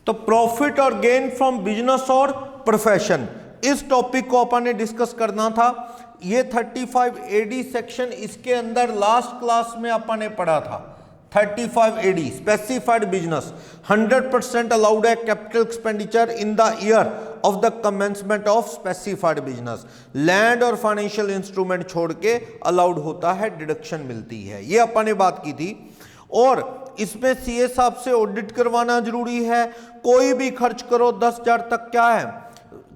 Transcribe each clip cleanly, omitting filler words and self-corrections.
तो प्रॉफिट और gain from business और प्रोफेशन, इस टॉपिक को अपन ने डिस्कस करना था। ये 35 AD सेक्शन, इसके अंदर लास्ट क्लास में अपन ने पढ़ा था। 35 AD स्पेसिफाइड बिजनेस 100% अलाउड है capital expenditure in the year of the commencement of specified business. Land और फाइनेंशियल इंस्ट्रूमेंट छोड़ के अलाउड होता है, डिडक्शन मिलती है, ये अपन ने बात की थी। और इसमें सीए साहब से ऑडिट करवाना जरूरी है। कोई भी खर्च करो 10,000 तक क्या है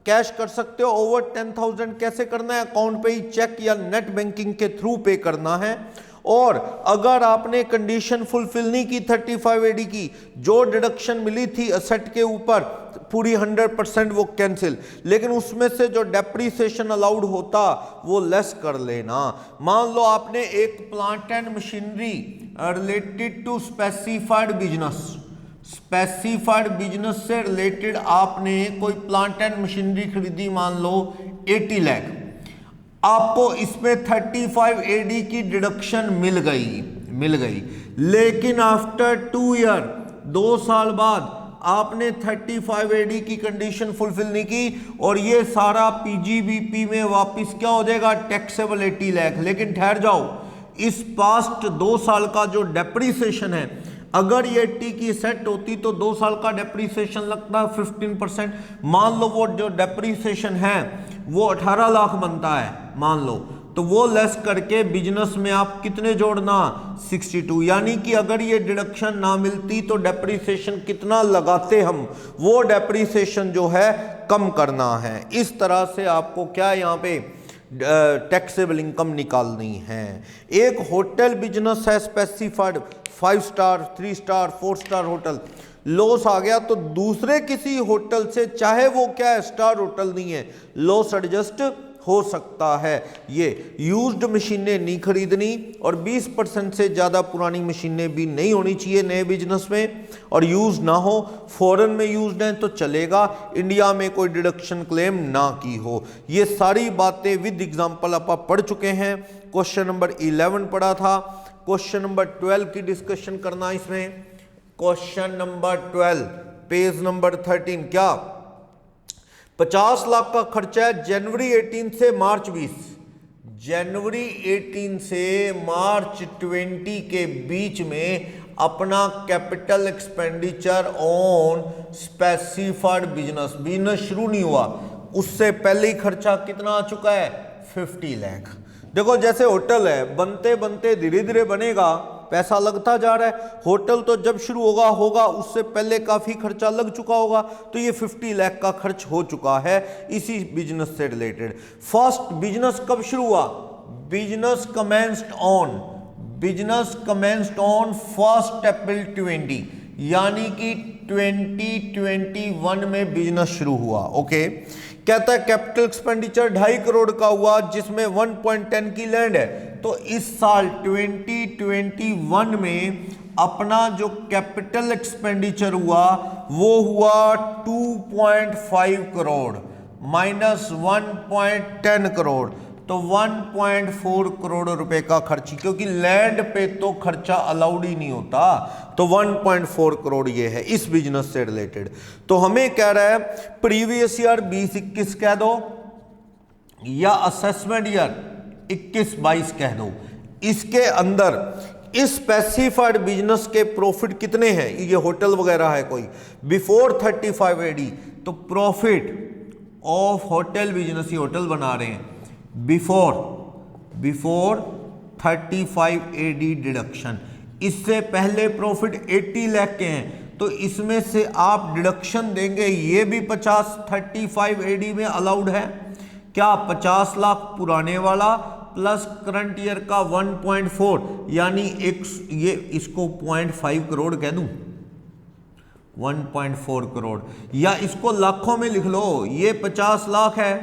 कैश कर सकते हो। ओवर 10,000 कैसे करना है, अकाउंट पे ही चेक या नेट बैंकिंग के थ्रू पे करना है। और अगर आपने कंडीशन फुलफिल नहीं की 35 AD की, जो डिडक्शन मिली थी असेट के ऊपर पूरी 100% वो कैंसिल, लेकिन उसमें से जो डेप्रीसिएशन अलाउड होता वो लेस कर लेना। मान लो आपने एक plant and machinery related to specified business, specified business से रिलेटेड आपने कोई प्लांट एंड मशीनरी खरीदी, मान लो 80 लाख, आपको इसमें 35 AD की डिडक्शन मिल गई। लेकिन आफ्टर 2 ईयर, 2 साल बाद आपने 35 AD की कंडीशन फुलफिल नहीं की और ये सारा पीजीबीपी में वापस क्या हो जाएगा, टैक्सेबल 80 लाख। लेकिन ठहर जाओ, इस पास्ट 2 साल का जो डेप्रीसिएशन है, अगर ये 80 की सेट होती तो 2 साल का डेप्रीसिएशन लगता है 15%। मान लो वो जो डेप्रीसिएशन है वो 18 लाख बनता है मान लो, तो वो लेस करके बिजनेस में आप कितने जोड़ना, 62। यानी कि अगर ये डिडक्शन ना मिलती तो डेप्रीसिएशन कितना लगाते हम, वो डेप्रीसिएशन जो है कम करना है। इस तरह से आपको क्या यहाँ पे टैक्सेबल इनकम निकालनी है। एक होटल बिजनेस है specified, 5 star 3 star 4 star hotel, loss आ गया तो दूसरे किसी होटल से, चाहे वो क्या है स्टार होटल नहीं है, लॉस एडजस्ट हो सकता है। ये यूज्ड मशीनें नहीं खरीदनी और 20% से ज़्यादा पुरानी मशीनें भी नहीं होनी चाहिए नए बिजनेस में, और यूज ना हो। फॉरेन में यूज्ड हैं तो चलेगा, इंडिया में कोई डिडक्शन क्लेम ना की हो। ये सारी बातें विद एग्जांपल आप पढ़ चुके हैं। क्वेश्चन नंबर 11 पढ़ा था, क्वेश्चन नंबर 12 की डिस्कशन करना इसमें। क्वेश्चन नंबर 12 पेज नंबर 13, क्या 50 लाख का खर्चा है जनवरी 18 से मार्च 20, जनवरी 18 से मार्च 20 के बीच में अपना capital expenditure on specified business शुरू नहीं हुआ, उससे पहले ही खर्चा कितना आ चुका है, 50 लाख। देखो जैसे होटल है, बनते बनते धीरे धीरे बनेगा, पैसा लगता जा रहा है। होटल तो जब शुरू होगा उससे पहले काफी खर्चा लग चुका होगा, तो ये 50 लाख का खर्च हो चुका है इसी बिजनेस से रिलेटेड। फर्स्ट बिजनेस कब शुरू हुआ, बिजनेस कमेंस्ड ऑन 1 अप्रैल 20, यानी कि 2021 में बिजनेस शुरू हुआ। ओके, कहता है कैपिटल एक्सपेंडिचर 2.5 करोड़ का हुआ, जिसमें 1.10 की लैंड है। तो इस साल 2021 में अपना जो कैपिटल एक्सपेंडिचर हुआ वो हुआ 2.5 करोड़ माइनस 1.10 करोड़, तो 1.4 करोड़ रुपए का खर्च, क्योंकि लैंड पे तो खर्चा अलाउड ही नहीं होता, तो 1.4 करोड़ ये है इस बिजनेस से रिलेटेड। तो हमें कह रहा है प्रीवियस ईयर 20-21 कह दो या असेसमेंट ईयर 21-22 कह दो। इसके अंदर इस स्पेसिफाइड बिजनेस के प्रॉफिट कितने हैं, ये होटल वगैरह है कोई, बिफोर 35 AD, तो प्रॉफिट ऑफ होटल बिजनेस, ये होटल बना रहे हैं, बिफोर 35 AD डिडक्शन, इससे पहले प्रॉफिट 80 लाख के हैं, तो इसमें से आप डिडक्शन देंगे, ये भी 35 AD में अलाउड है क्या, 50 लाख पुराने वाला प्लस करंट ईयर का 1.4, यानी ये इसको 0.5 करोड़ कह दूं, 1.4 करोड़, या इसको लाखों में लिख लो, ये 50 लाख है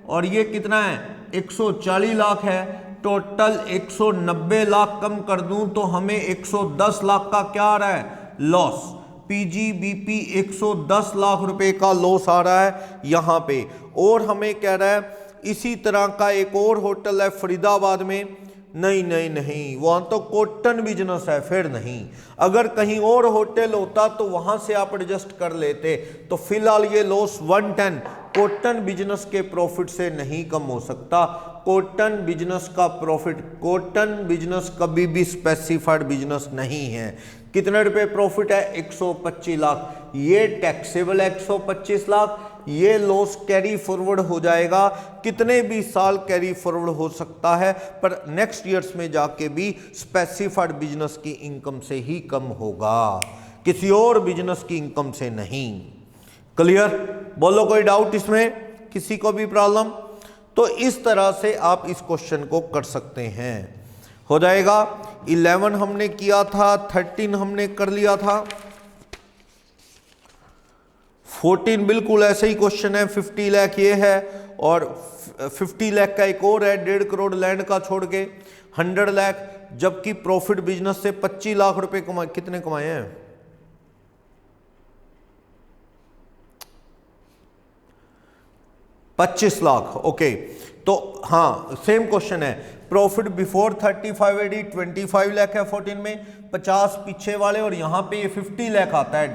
और ये कितना है 140 लाख है, टोटल 190 लाख कम कर दूं तो हमें 110 लाख का क्या आ रहा है, लॉस। पीजीबीपी 110 लाख रुपए का लॉस आ रहा है यहां पे। और हमें कह रहा है इसी तरह का एक और होटल है फरीदाबाद में, नहीं नहीं नहीं, वहां तो कॉटन बिजनेस है, फिर नहीं। अगर कहीं और होटल होता तो वहां से आप एडजस्ट कर लेते। तो फिलहाल ये लॉस 110 कॉटन बिजनेस के प्रॉफिट से नहीं कम हो सकता। कॉटन बिजनेस का प्रॉफिट, कॉटन बिजनेस कभी भी स्पेसिफाइड बिजनेस नहीं है। कितने रुपए प्रॉफिट है? 125 लाख। ये टैक्सेबल है 125 लाख। ये लॉस कैरी फॉरवर्ड हो जाएगा, कितने भी साल कैरी फॉरवर्ड हो सकता है, पर नेक्स्ट ईयर्स में जाके भी स्पेसिफाइड बिजनेस की इनकम से ही कम होगा, किसी और बिजनेस की इनकम से नहीं। क्लियर? बोलो कोई डाउट इसमें, किसी को भी प्रॉब्लम? तो इस तरह से आप इस क्वेश्चन को कर सकते हैं। हो जाएगा। 11 हमने किया था, 13 हमने कर लिया था, 14 बिल्कुल ऐसे ही क्वेश्चन है। 50 लाख ये है, और 50 लाख का एक और है 1.5 करोड़ लैंड का छोड़ के, 100 लाख। जबकि प्रॉफिट बिजनेस से 25 लाख रुपए कमाए, कितने कमाए हैं? 25 लाख। ओके, तो हाँ सेम क्वेश्चन है। प्रॉफिट बिफोर 35 एडी 25 लाख है 14 में, 50 पीछे वाले, और यहां पे ये 50 लाख आता है।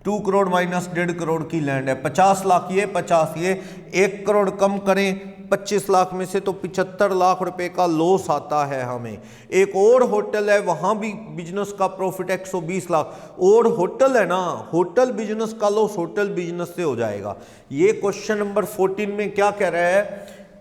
2 करोड़ माइनस 1.5 करोड़ की लैंड है, 50 लाख ये, 50 ये, 1 करोड़ कम करें 25 लाख में से तो 75 लाख रुपए का लॉस आता है हमें। एक और होटल है, वहां भी बिजनेस का प्रॉफिट 120 लाख, और होटल है ना, होटल बिजनेस का लॉस होटल बिजनेस से हो जाएगा। ये क्वेश्चन नंबर 14 में क्या कह रहा है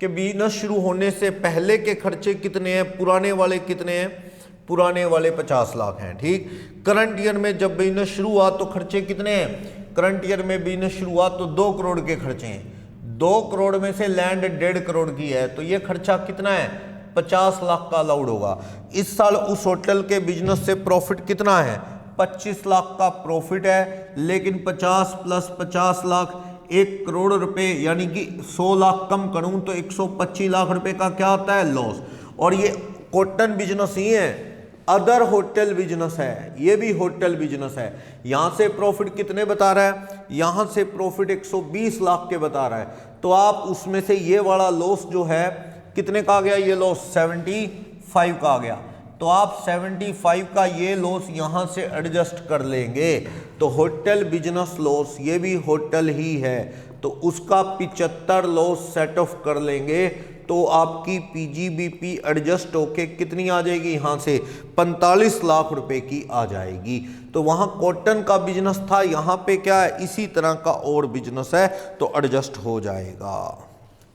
कि बिजनेस शुरू होने से पहले के खर्चे कितने हैं, पुराने वाले कितने हैं? पुराने वाले 50 लाख हैं। ठीक, करंट ईयर में जब बिजनेस शुरू हुआ तो खर्चे कितने हैं? करंट ईयर में बिजनेस शुरू हुआ तो 2 करोड़ के खर्चे हैं। 2 करोड़ में से लैंड 1.5 करोड़ की है, तो ये खर्चा कितना है? 50 लाख का अलाउड होगा। इस साल उस होटल के बिजनेस से प्रॉफिट कितना है? 25 लाख का प्रॉफिट है, लेकिन 50 प्लस 50 लाख 1 करोड़ रुपए, यानी कि 100 लाख कम करूं तो 125 लाख रुपए का क्या आता है? लॉस। और ये कॉटन बिजनेस ही है, अदर होटल बिजनेस है, ये भी होटल बिजनेस है। यहां से प्रॉफिट कितने बता रहा है? यहां से प्रॉफिट 120 लाख के बता रहा है, तो आप उसमें से ये वाला लॉस जो है कितने का आ गया? ये लॉस 75 का आ गया, तो आप 75 का ये लॉस यहां से एडजस्ट कर लेंगे। तो होटल बिजनेस लॉस, ये भी होटल ही है, तो उसका 75 लॉस सेट ऑफ कर लेंगे, तो आपकी पीजीबीपी एडजस्ट होके कितनी आ जाएगी? यहां से 45 लाख रुपए की आ जाएगी। तो वहां कॉटन का बिजनेस था, यहां पे क्या है? इसी तरह का और बिजनेस है, तो एडजस्ट हो जाएगा।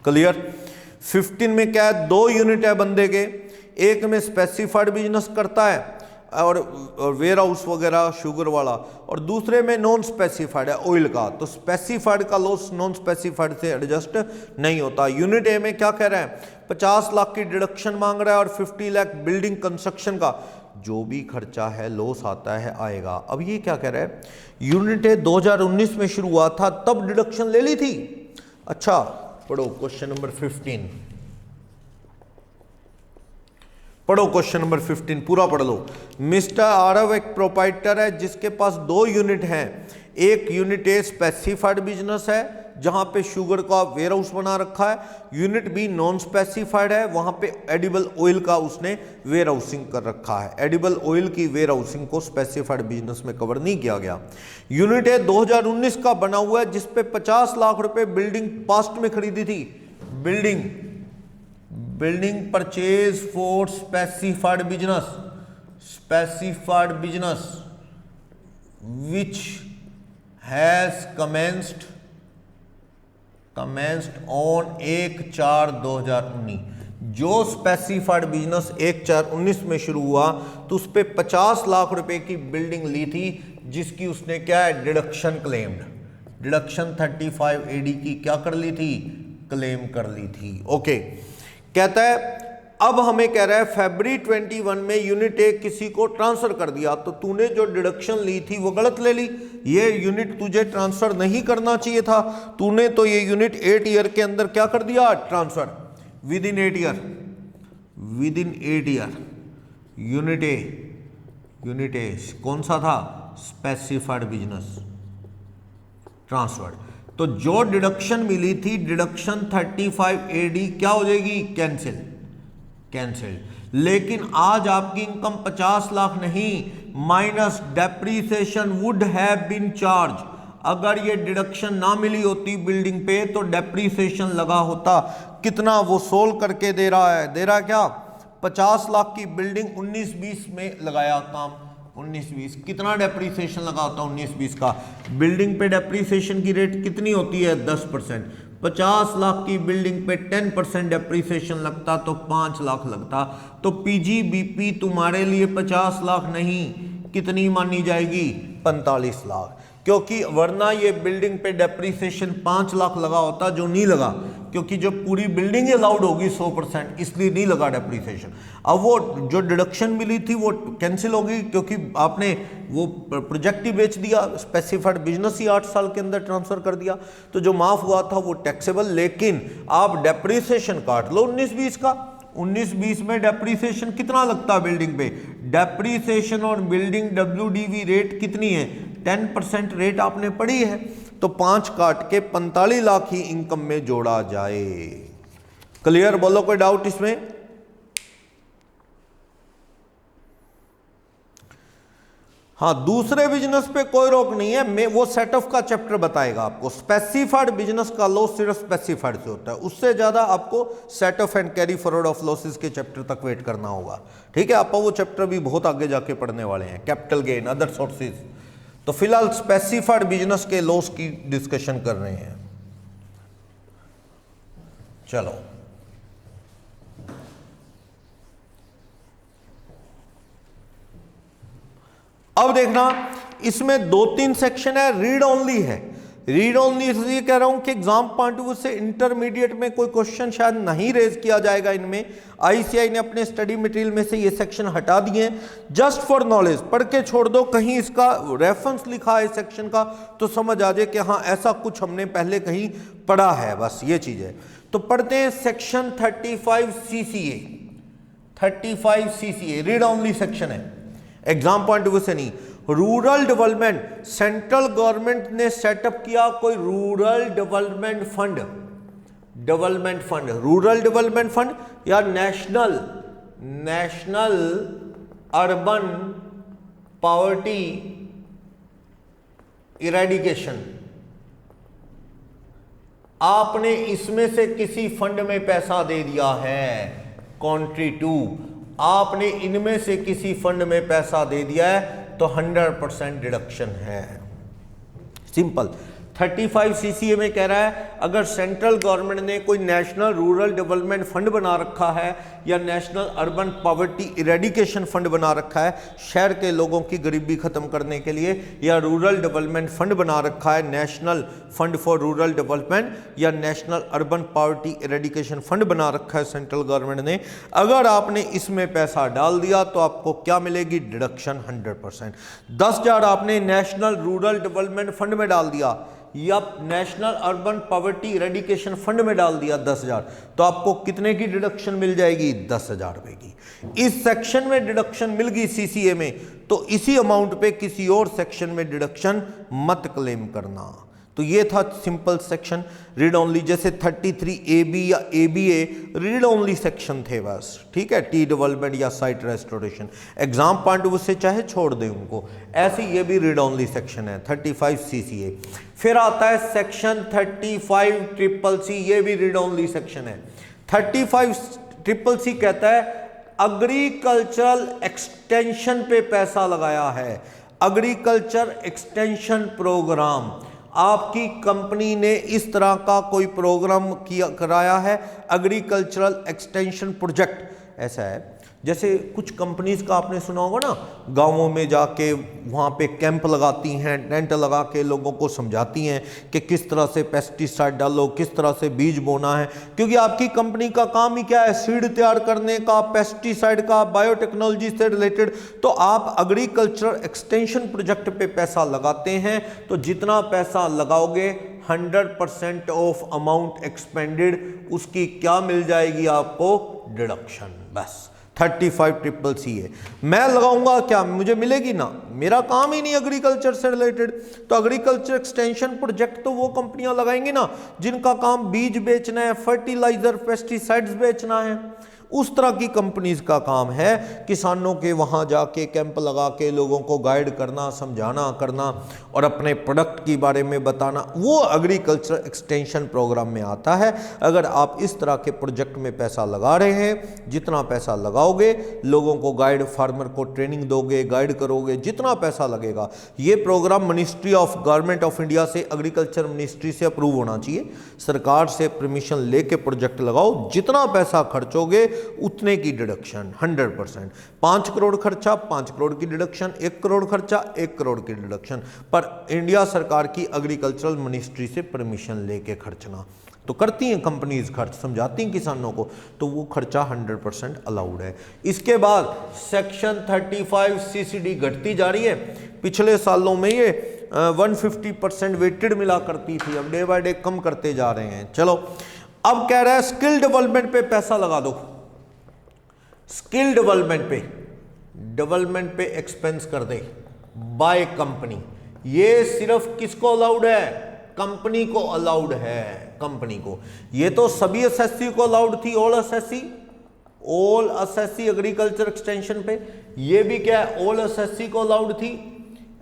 क्लियर? 15 में क्या है? 2 यूनिट है बंदे के, एक में स्पेसिफाइड बिजनेस करता है और वेयर हाउस वगैरह शुगर वाला, और दूसरे में नॉन स्पेसिफाइड है ऑयल का। तो स्पेसिफाइड का लॉस नॉन स्पेसिफाइड से एडजस्ट नहीं होता। यूनिट ए में क्या कह रहा है? 50 लाख की डिडक्शन मांग रहा है, और 50 लाख बिल्डिंग कंस्ट्रक्शन का जो भी खर्चा है लॉस आता है आएगा। अब ये क्या कह रहा है? यूनिट ए 2019 में शुरू हुआ था, तब डिडक्शन ले ली थी। अच्छा पढ़ो क्वेश्चन नंबर 15, पढ़ो क्वेश्चन नंबर 15 पूरा पढ़ लो। मिस्टर आरव एक प्रोप्राइटर है जिसके पास 2 यूनिट हैं। एक यूनिट ए स्पेसिफाइड बिजनेस है जहां पे शुगर का वेयर हाउस बना रखा है, यूनिट बी नॉन स्पेसिफाइड है, वहां पे एडिबल ऑयल का उसने वेयर हाउसिंग कर रखा है। एडिबल ऑयल की वेयर हाउसिंग को स्पेसिफाइड बिजनेस में कवर नहीं किया गया। यूनिट ए 2019 का बना हुआ है जिसपे 50 लाख रुपए बिल्डिंग पास्ट में खरीदी थी। Building purchase for specified business which has commenced on 1/4/2019। जो स्पेसिफाइड बिजनेस 1/4/19 में शुरू हुआ तो उस पर 50 लाख रुपए की बिल्डिंग ली थी, जिसकी उसने क्या है? डिडक्शन क्लेम्ड, डिडक्शन 35 एडी की क्या कर ली थी? क्लेम कर ली थी। ओके, कहता है अब हमें कह रहा है फरवरी 21 में यूनिट ए किसी को ट्रांसफर कर दिया, तो तूने जो डिडक्शन ली थी वो गलत ले ली। ये यूनिट तुझे ट्रांसफर नहीं करना चाहिए था, तूने तो ये यूनिट 8 ईयर के अंदर क्या कर दिया? Transfer with in 8 year. Unit A कौन सा था? Specified business transfer. तो जो डिडक्शन मिली थी, डिडक्शन 35 एडी क्या हो जाएगी? कैंसिल। कैंसिल्ड। लेकिन आज आपकी इनकम 50 लाख नहीं, minus depreciation would have been charge. अगर ये डिडक्शन ना मिली होती बिल्डिंग पे तो डेप्रीसिएशन लगा होता। कितना वो सोल्व करके दे रहा है, दे रहा है क्या, 50 लाख की बिल्डिंग 19-20 में लगाया काम, 19-20 कितना डेप्रीसिएशन लगा होता 19-20 का। बिल्डिंग पे डेप्रीसिएशन की रेट कितनी होती है 10%। 50 लाख की बिल्डिंग पे 10% डेप्रीसिएशन लगता तो 5 लाख लगता। तो पीजीबीपी तुम्हारे लिए 50 लाख नहीं, कितनी मानी जाएगी 45 लाख, क्योंकि वरना ये बिल्डिंग पे डेप्रीसिएशन 5 लाख लगा होता, जो नहीं लगा क्योंकि जो पूरी बिल्डिंग अलाउड होगी 100%, इसलिए नहीं लगा डेप्रीसिएशन। अब वो जो डिडक्शन मिली थी वो कैंसिल हो गई क्योंकि आपने वो प्रोजेक्ट ही बेच दिया, स्पेसिफाइड बिजनेस ही 8 साल के अंदर ट्रांसफर कर दिया, तो जो माफ हुआ था वो टैक्सेबल। लेकिन आप डेप्रीसिएशन काट लो 19-20 का, 19-20 में डेप्रीसिएशन कितना लगता है बिल्डिंग पे, डेप्रीसिएशन और बिल्डिंग WDV रेट कितनी है 10% रेट आपने पढ़ी है, तो 5 काट के 45 लाख ही इनकम में जोड़ा जाए। क्लियर, बोलो कोई डाउट इसमें। हाँ, दूसरे बिजनेस पे कोई रोक नहीं है, मैं वो सेट ऑफ का चैप्टर बताएगा आपको। स्पेसिफाइड बिजनेस का लॉस सिर्फ स्पेसिफाइड से होता है, उससे ज्यादा आपको set of and carry forward of losses के चैप्टर तक वेट करना होगा। ठीक है, आप वो चैप्टर भी बहुत आगे जाके पढ़ने वाले हैं, कैपिटल गेन अदर सोर्सेज। तो फिलहाल स्पेसिफाइड बिजनेस के लॉस की डिस्कशन कर रहे हैं। चलो, अब देखना, इसमें 2-3 सेक्शन है, रीड ओनली है। रीड ओनली इसलिए कह रहा हूं कि एग्जाम पॉइंट ऑफ व्यू से इंटरमीडिएट में कोई क्वेश्चन शायद नहीं रेज किया जाएगा इनमें। आईसीआई ने अपने स्टडी मटेरियल में से ये सेक्शन हटा दिए हैं, जस्ट फॉर नॉलेज, पढ़ के छोड़ दो, कहीं इसका रेफरेंस लिखा है सेक्शन का तो समझ आ जाए कि हाँ ऐसा कुछ हमने पहले कहीं पढ़ा है, बस ये चीज है। तो पढ़ते हैं section 35 CCA। 35 CCA read only section है, एग्जाम पॉइंट ऑफ व्यू से नहीं। रूरल डेवलपमेंट, सेंट्रल गवर्नमेंट ने सेटअप किया कोई rural development fund, development fund, rural development fund या नेशनल अर्बन पॉवर्टी इरेडिकेशन। आपने इसमें से किसी फंड में पैसा दे दिया है, कंट्री 2 आपने इनमें से किसी फंड में पैसा दे दिया है तो 100% डिडक्शन है, सिंपल। 35 CCA में कह रहा है अगर सेंट्रल गवर्नमेंट ने कोई नेशनल रूरल डेवलपमेंट फंड बना रखा है या national urban poverty eradication fund बना रखा है शहर के लोगों की गरीबी खत्म करने के लिए, या रूरल डेवलपमेंट फंड बना रखा है national fund for rural development या national urban poverty eradication fund बना रखा है सेंट्रल गवर्नमेंट ने, अगर आपने इसमें पैसा डाल दिया तो आपको क्या मिलेगी, डिडक्शन 100%। 10,000 आपने नेशनल रूरल डेवलपमेंट फंड में डाल दिया या national urban poverty eradication fund में डाल दिया 10,000, तो आपको कितने की डिडक्शन मिल जाएगी, 10,000 रुपए की। इस सेक्शन में डिडक्शन मिल गई CCA में, तो इसी अमाउंट पे किसी और सेक्शन में डिडक्शन मत क्लेम करना। तो ये था सिंपल सेक्शन रीड ओनली, जैसे 33 AB या ABA रीड ओनली सेक्शन थे बस, ठीक है, टी डेवलपमेंट या site restoration, exam point of view से चाहे छोड़ दें उनको, ऐसे ये भी रीड ओनली सेक्शन है 35 CCA। फिर आता है सेक्शन 35 CCC, ये भी रीड ओनली सेक्शन है। 35 CCC कहता है एग्रीकल्चरल एक्सटेंशन पे पैसा लगाया है, एग्रीकल्चर एक्सटेंशन प्रोग्राम, आपकी कंपनी ने इस तरह का कोई प्रोग्राम किया कराया है, एग्रीकल्चरल एक्सटेंशन प्रोजेक्ट। ऐसा है जैसे कुछ कंपनीज का आपने सुना होगा ना, गांवों में जाके वहाँ पे कैंप लगाती हैं, टेंट लगा के लोगों को समझाती हैं कि किस तरह से पेस्टिसाइड डालो, किस तरह से बीज बोना है, क्योंकि आपकी कंपनी का काम ही क्या है, सीड तैयार करने का, पेस्टिसाइड का, बायोटेक्नोलॉजी से रिलेटेड। तो आप एग्रीकल्चर एक्सटेंशन प्रोजेक्ट पे पैसा लगाते हैं तो जितना पैसा लगाओगे 100% ऑफ अमाउंट एक्सपेंडेड उसकी क्या मिल जाएगी आपको, डिडक्शन। बस 35 CCC है। मैं लगाऊंगा क्या, मुझे मिलेगी ना, मेरा काम ही नहीं एग्रीकल्चर से रिलेटेड। तो एग्रीकल्चर एक्सटेंशन प्रोजेक्ट तो वो कंपनियां लगाएंगी ना जिनका काम बीज बेचना है, फर्टिलाइजर, पेस्टिसाइड्स बेचना है, उस तरह की कंपनीज का काम है किसानों के वहाँ जाके कैंप लगा के लोगों को गाइड करना, समझाना करना और अपने प्रोडक्ट के बारे में बताना, वो एग्रीकल्चर एक्सटेंशन प्रोग्राम में आता है। अगर आप इस तरह के प्रोजेक्ट में पैसा लगा रहे हैं, जितना पैसा लगाओगे, लोगों को गाइड, फार्मर को ट्रेनिंग दोगे, गाइड करोगे, जितना पैसा लगेगा, ये programme ministry of government of India से, एग्रीकल्चर मिनिस्ट्री से अप्रूव होना चाहिए। सरकार से परमिशन लेके प्रोजेक्ट लगाओ, जितना पैसा खर्चोगे उतने की डिडक्शन 100%। 5 करोड़ खर्चा 5 करोड़ की डिडक्शन, 1 करोड़ खर्चा 1 करोड़ की डिडक्शन, पर इंडिया सरकार की एग्रीकल्चरल मिनिस्ट्री से परमिशन लेके खर्चना। तो करती हैं कंपनीज खर्च, समझाती हैं किसानों को, तो वो खर्चा 100% अलाउड है। इसके बाद सेक्शन 35 CCD घटती जा रही है। पिछले सालों में ये 150% वेटेड मिला करती थी, अब डे बाय डे कम करते जा रहे हैं। चलो, अब कह रहा है स्किल डेवलपमेंट पे पैसा लगा दो। स्किल डेवलपमेंट पे एक्सपेंस कर दे बाय कंपनी। ये सिर्फ किसको अलाउड है? कंपनी को अलाउड है, कंपनी को। ये तो सभी एसएससी को अलाउड थी, ऑल एसएससी एग्रीकल्चर एक्सटेंशन पे। ये भी क्या है, ऑल एसएससी को अलाउड थी,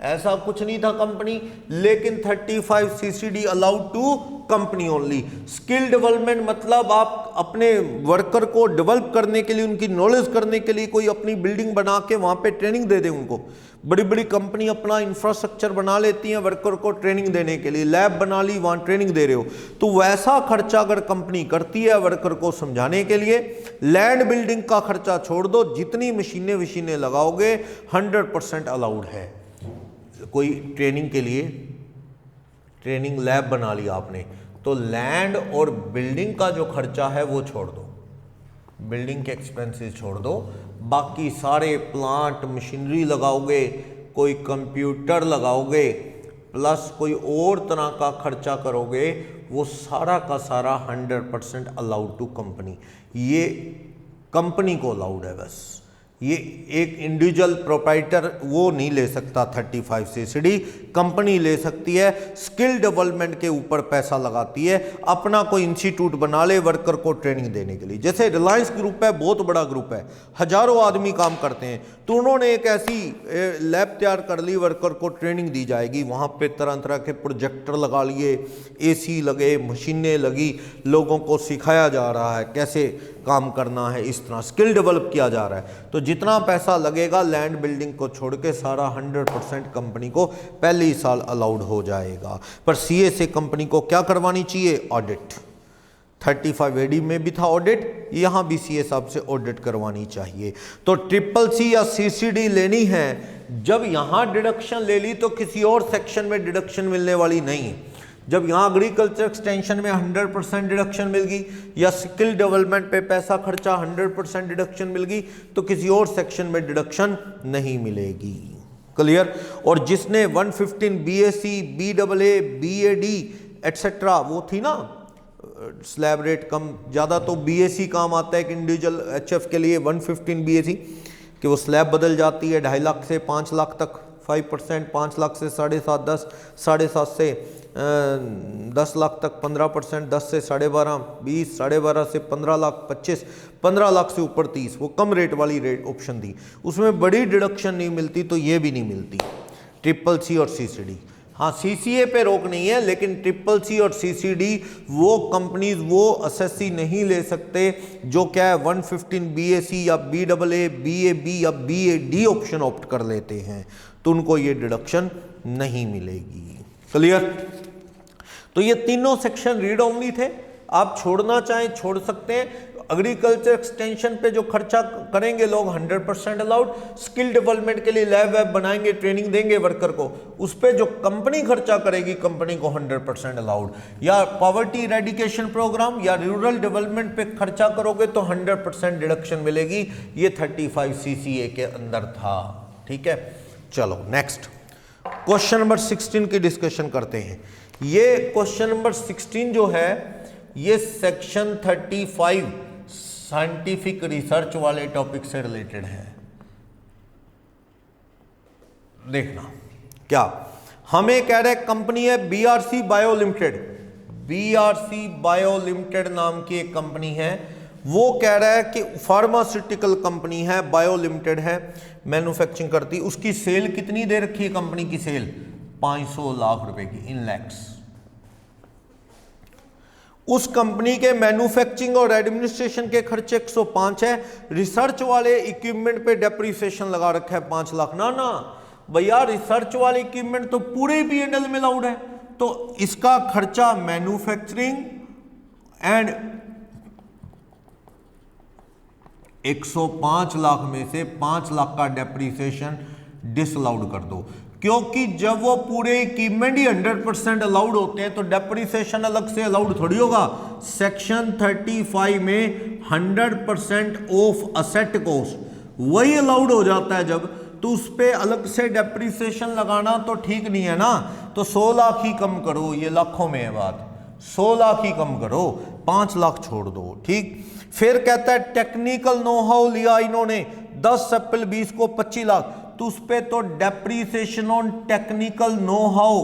ऐसा कुछ नहीं था कंपनी। लेकिन 35 CCD allowed to company only. Skill development मतलब आप अपने वर्कर को डेवलप करने के लिए, उनकी नॉलेज करने के लिए कोई अपनी बिल्डिंग बना के वहां पे ट्रेनिंग दे दे उनको। बड़ी बड़ी कंपनी अपना इंफ्रास्ट्रक्चर बना लेती हैं वर्कर को ट्रेनिंग देने के लिए, लैब बना ली, वहां ट्रेनिंग दे रहे हो, तो वैसा खर्चा अगर कंपनी करती है वर्कर को समझाने के लिए, लैंड बिल्डिंग का खर्चा छोड़ दो, जितनी मशीनें लगाओगे 100% अलाउड है। कोई ट्रेनिंग के लिए ट्रेनिंग लैब बना लिया आपने, तो लैंड और बिल्डिंग का जो खर्चा है वो छोड़ दो, बिल्डिंग के एक्सपेंसेस छोड़ दो, बाकी सारे प्लांट मशीनरी लगाओगे, कोई कंप्यूटर लगाओगे, प्लस कोई और तरह का खर्चा करोगे, वो सारा का सारा 100% अलाउड टू कंपनी। ये कंपनी को अलाउड है बस। ये एक इंडिविजुअल प्रोप्राइटर वो नहीं ले सकता 35 CCD, कंपनी ले सकती है। स्किल डेवलपमेंट के ऊपर पैसा लगाती है, अपना कोई इंस्टीट्यूट बना ले वर्कर को ट्रेनिंग देने के लिए। जैसे रिलायंस ग्रुप है, बहुत बड़ा ग्रुप है, हजारों आदमी काम करते हैं, तो उन्होंने एक ऐसी लैब तैयार कर ली, वर्कर को ट्रेनिंग दी जाएगी, वहाँ पे तरह तरह के प्रोजेक्टर लगा लिए, AC लगे, मशीनें लगी, लोगों को सिखाया जा रहा है कैसे काम करना है, इस तरह स्किल डेवलप किया जा रहा है। तो जितना पैसा लगेगा लैंड बिल्डिंग को छोड़ के सारा 100% कंपनी को पहले ही साल अलाउड हो जाएगा। पर CA से कंपनी को क्या करवानी चाहिए? ऑडिट। 35 AD में भी था ऑडिट, यहाँ भी CA साहब से ऑडिट करवानी चाहिए। तो CCC या CCD लेनी है, जब यहाँ डिडक्शन ले ली तो किसी और सेक्शन में डिडक्शन मिलने वाली नहीं है। जब यहाँ एग्रीकल्चर एक्सटेंशन में 100% डिडक्शन मिल गई, या स्किल डेवलपमेंट पे पैसा खर्चा 100% डिडक्शन मिल गई, तो किसी और सेक्शन में डिडक्शन नहीं मिलेगी। क्लियर? और जिसने 115 BSc, BAA, BAD एटसेट्रा वो थी ना, स्लैब रेट कम ज़्यादा, तो BSc काम आता है एक इंडिविजुअल HF के लिए 115 BSc, कि वो स्लैब बदल जाती है 2.5 लाख से 5 लाख तक 5%, 5 लाख से 7.5, 10, 7.5 से 10 लाख तक 15%, 10 से 12.5, 20, 12.5 से 15 लाख 25, 15 लाख से ऊपर 30, वो कम रेट वाली रेट ऑप्शन थी, उसमें बड़ी डिडक्शन नहीं मिलती, तो ये भी नहीं मिलती। CCC और CCD, हाँ CCA पे रोक नहीं है, लेकिन CCC और CCD वो कंपनीज वो एसएससी नहीं ले सकते जो क्या है 115 BAC या BAA, BAB या BAD ऑप्शन ऑप्ट कर लेते हैं, तो उनको ये डिडक्शन नहीं मिलेगी। क्लियर? तो ये तीनों सेक्शन रीड ओनली थे, आप छोड़ना चाहें छोड़ सकते हैं। एग्रीकल्चर एक्सटेंशन पे जो खर्चा करेंगे लोग 100% अलाउड। स्किल डेवलपमेंट के लिए लैब वैब बनाएंगे, ट्रेनिंग देंगे वर्कर को, उस पर जो कंपनी खर्चा करेगी कंपनी को 100% अलाउड। या पॉवर्टी इरेडिकेशन प्रोग्राम या रूरल डेवलपमेंट पे खर्चा करोगे तो 100% डिडक्शन मिलेगी। ये 35 CCA के अंदर था। ठीक है, चलो नेक्स्ट क्वेश्चन नंबर 16 की डिस्कशन करते हैं। ये क्वेश्चन नंबर 16 जो है ये सेक्शन 35 साइंटिफिक रिसर्च वाले टॉपिक से रिलेटेड है। देखना क्या हमें कह रहे, कंपनी है BRC bio limited, BRC bio limited नाम की एक कंपनी है, वो कह रहा है कि फार्मास्यूटिकल कंपनी है, बायो लिमिटेड है, मैन्युफैक्चरिंग करती, उसकी सेल कितनी दे रखी है, कंपनी की सेल 500 लाख रुपए की, इन लैक्स। उस कंपनी के मैन्युफैक्चरिंग और एडमिनिस्ट्रेशन के खर्चे 105 है, रिसर्च वाले इक्विपमेंट पे डेप्रिसिएशन लगा रखा है 5 लाख। ना ना भैया, रिसर्च वाले इक्विपमेंट तो पूरे P&L में अलाउड है, तो इसका खर्चा मैन्युफैक्चरिंग एंड 105 लाख में से 5 लाख का डेप्रिसिएशन डिसअलाउड कर दो, क्योंकि जब वो पूरे इक्विपमेंट ही 100% अलाउड होते हैं तो डेप्रिसिएशन अलग से अलाउड थोड़ी होगा। सेक्शन 35 में 100% ऑफ असेट कॉस्ट वही अलाउड हो जाता है जब, तो उस पर अलग से डेप्रिसिएशन लगाना तो ठीक नहीं है ना। तो 100 लाख ही कम करो, ये लाखों में है बात, 100 लाख ही कम करो, 5 लाख छोड़ दो, ठीक। फिर कहता है टेक्निकल नो हाउ लिया इन्होंने 10 अप्रैल 20 को 25 लाख, तो उस पे तो depreciation on technical know how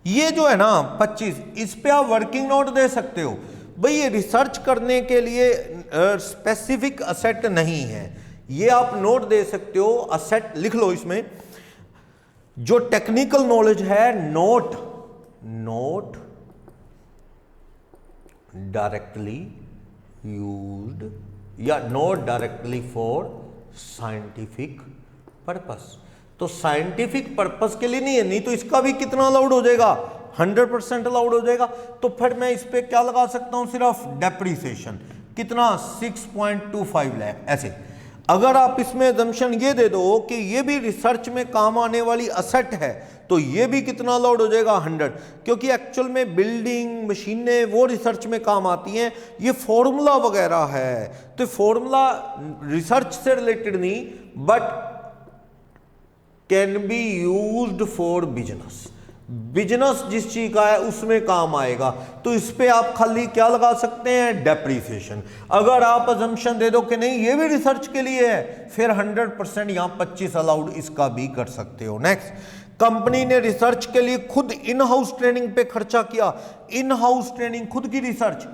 ये जो है ना 25, इस पे आप वर्किंग नोट दे सकते हो। भाई ये रिसर्च करने के लिए स्पेसिफिक असेट नहीं है, ये आप नोट दे सकते हो, असेट लिख लो इसमें। जो टेक्निकल नॉलेज है नोट डायरेक्टली यूज्ड या not directly for scientific purpose, तो साइंटिफिक पर्पस के लिए नहीं है, नहीं तो इसका भी कितना अलाउड हो जाएगा, 100% अलाउड हो जाएगा। तो फिर मैं इस पे क्या लगा सकता हूं, सिर्फ डेप्रिसिएशन कितना 6.25 लाख ऐसे। अगर आप इसमें अजम्पशन ये दे दो कि ये भी रिसर्च में काम आने वाली असेट है, तो ये भी कितना अलाउड हो जाएगा 100, क्योंकि एक्चुअल में बिल्डिंग मशीनें वो रिसर्च में काम आती हैं, ये फॉर्मूला वगैरह है, तो फॉर्मूला रिसर्च से रिलेटेड नहीं but can be used for business, business जिस चीज का है उसमें काम आएगा, तो इस पे आप खाली क्या लगा सकते हैं, डेप्रिसिएशन। अगर आप अजम्पशन दे दो कि नहीं ये भी रिसर्च के लिए है, फिर 100% यहां 25 अलाउड इसका भी कर सकते हो। नेक्स्ट, कंपनी ने रिसर्च के लिए खुद इन हाउस ट्रेनिंग पे खर्चा किया, इन हाउस ट्रेनिंग खुद की रिसर्च,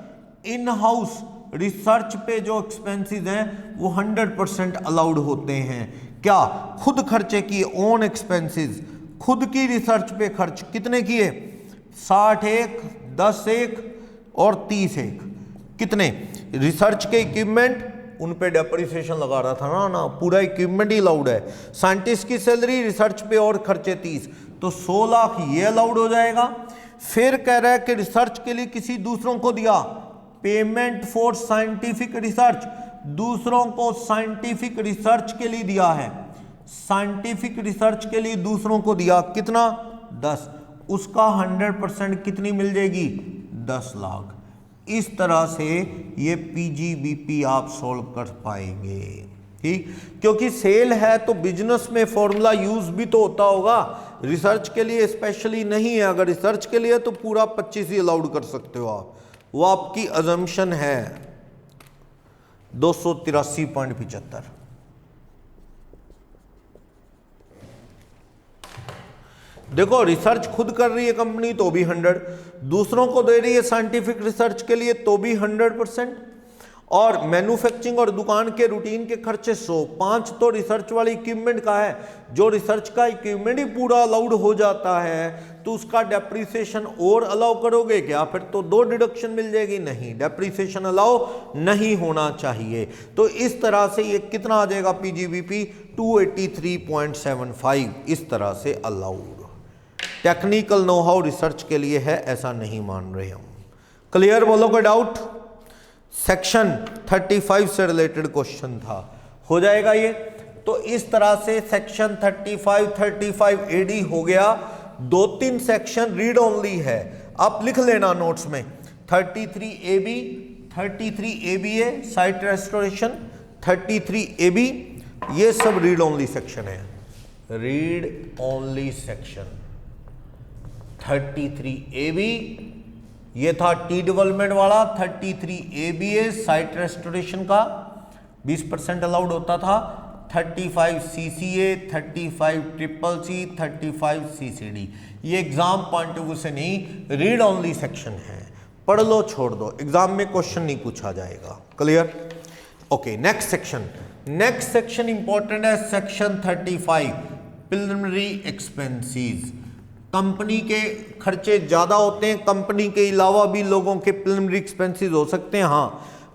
इन हाउस रिसर्च पे जो एक्सपेंसेस हैं वो 100% अलाउड होते हैं। क्या खुद खर्चे किए, ओन एक्सपेंसेस, खुद की रिसर्च पे खर्च कितने किए, 61, 10 और 30 कितने, रिसर्च के इक्विपमेंट उन पे डेप्रिसिएशन लगा रहा था ना, ना पूरा इक्विपमेंट ही अलाउड है। साइंटिस्ट की सैलरी रिसर्च पे और खर्चे 30, तो 100 लाख ये अलाउड हो जाएगा। फिर कह रहा है कि रिसर्च के लिए किसी दूसरों को दिया, पेमेंट फॉर साइंटिफिक रिसर्च, दूसरों को साइंटिफिक रिसर्च के लिए दिया है, साइंटिफिक रिसर्च के लिए दूसरों को दिया कितना 10, उसका 100% कितनी मिल जाएगी 10 लाख। इस तरह से ये पीजीबीपी आप सॉल्व कर पाएंगे, ठीक, क्योंकि सेल है तो बिजनेस में फॉर्मूला यूज भी तो होता होगा, रिसर्च के लिए स्पेशली नहीं है। अगर रिसर्च के लिए तो पूरा 25 ही अलाउड कर सकते हो आप, वो आपकी अजम्पशन है 283.75। देखो रिसर्च खुद कर रही है कंपनी तो भी 100, दूसरों को दे रही है साइंटिफिक रिसर्च के लिए तो भी 100%, और मैन्युफैक्चरिंग और दुकान के रूटीन के खर्चे 105 तो रिसर्च वाले इक्विपमेंट का है। जो रिसर्च का इक्विपमेंट ही पूरा अलाउड हो जाता है तो उसका डेप्रिसिएशन और अलाउ करोगे क्या, फिर तो 2 डिडक्शन मिल जाएगी, नहीं डेप्रिसिएशन अलाउ नहीं होना चाहिए। तो इस तरह से ये कितना आ जाएगा पीजीबीपी 283.75, इस तरह से allowed. Technical know how research के लिए है, ऐसा नहीं मान रहे हम। क्लियर, बोलो कोई डाउट। सेक्शन 35 से रिलेटेड क्वेश्चन था, हो जाएगा ये। तो इस तरह से सेक्शन 35 एडी हो गया। 2-3 सेक्शन रीड ओनली है, आप लिख लेना नोट्स में। 33 ABA साइट रेस्टोरेशन, 33 AB ये सब रीड ओनली सेक्शन है, रीड ओनली सेक्शन। 33 AB ये था टी डेवलपमेंट वाला, 33 ABA साइट रेस्टोरेशन का 20% अलाउड होता था, 35 CCA, 35 CCC, 35 CCD। ये एग्जाम पॉइंट ऑफ व्यू से नहीं, रीड ओनली सेक्शन है। पढ़ लो छोड़ दो, एग्जाम में क्वेश्चन नहीं पूछा जाएगा। Clear? Okay, next section. Next section important है, सेक्शन 35 प्रिलिमिनरी एक्सपेंसेस। कंपनी के खर्चे ज्यादा होते हैं, कंपनी के अलावा भी लोगों के प्रिलिमिनरी एक्सपेंसेस हो सकते हैं। हाँ,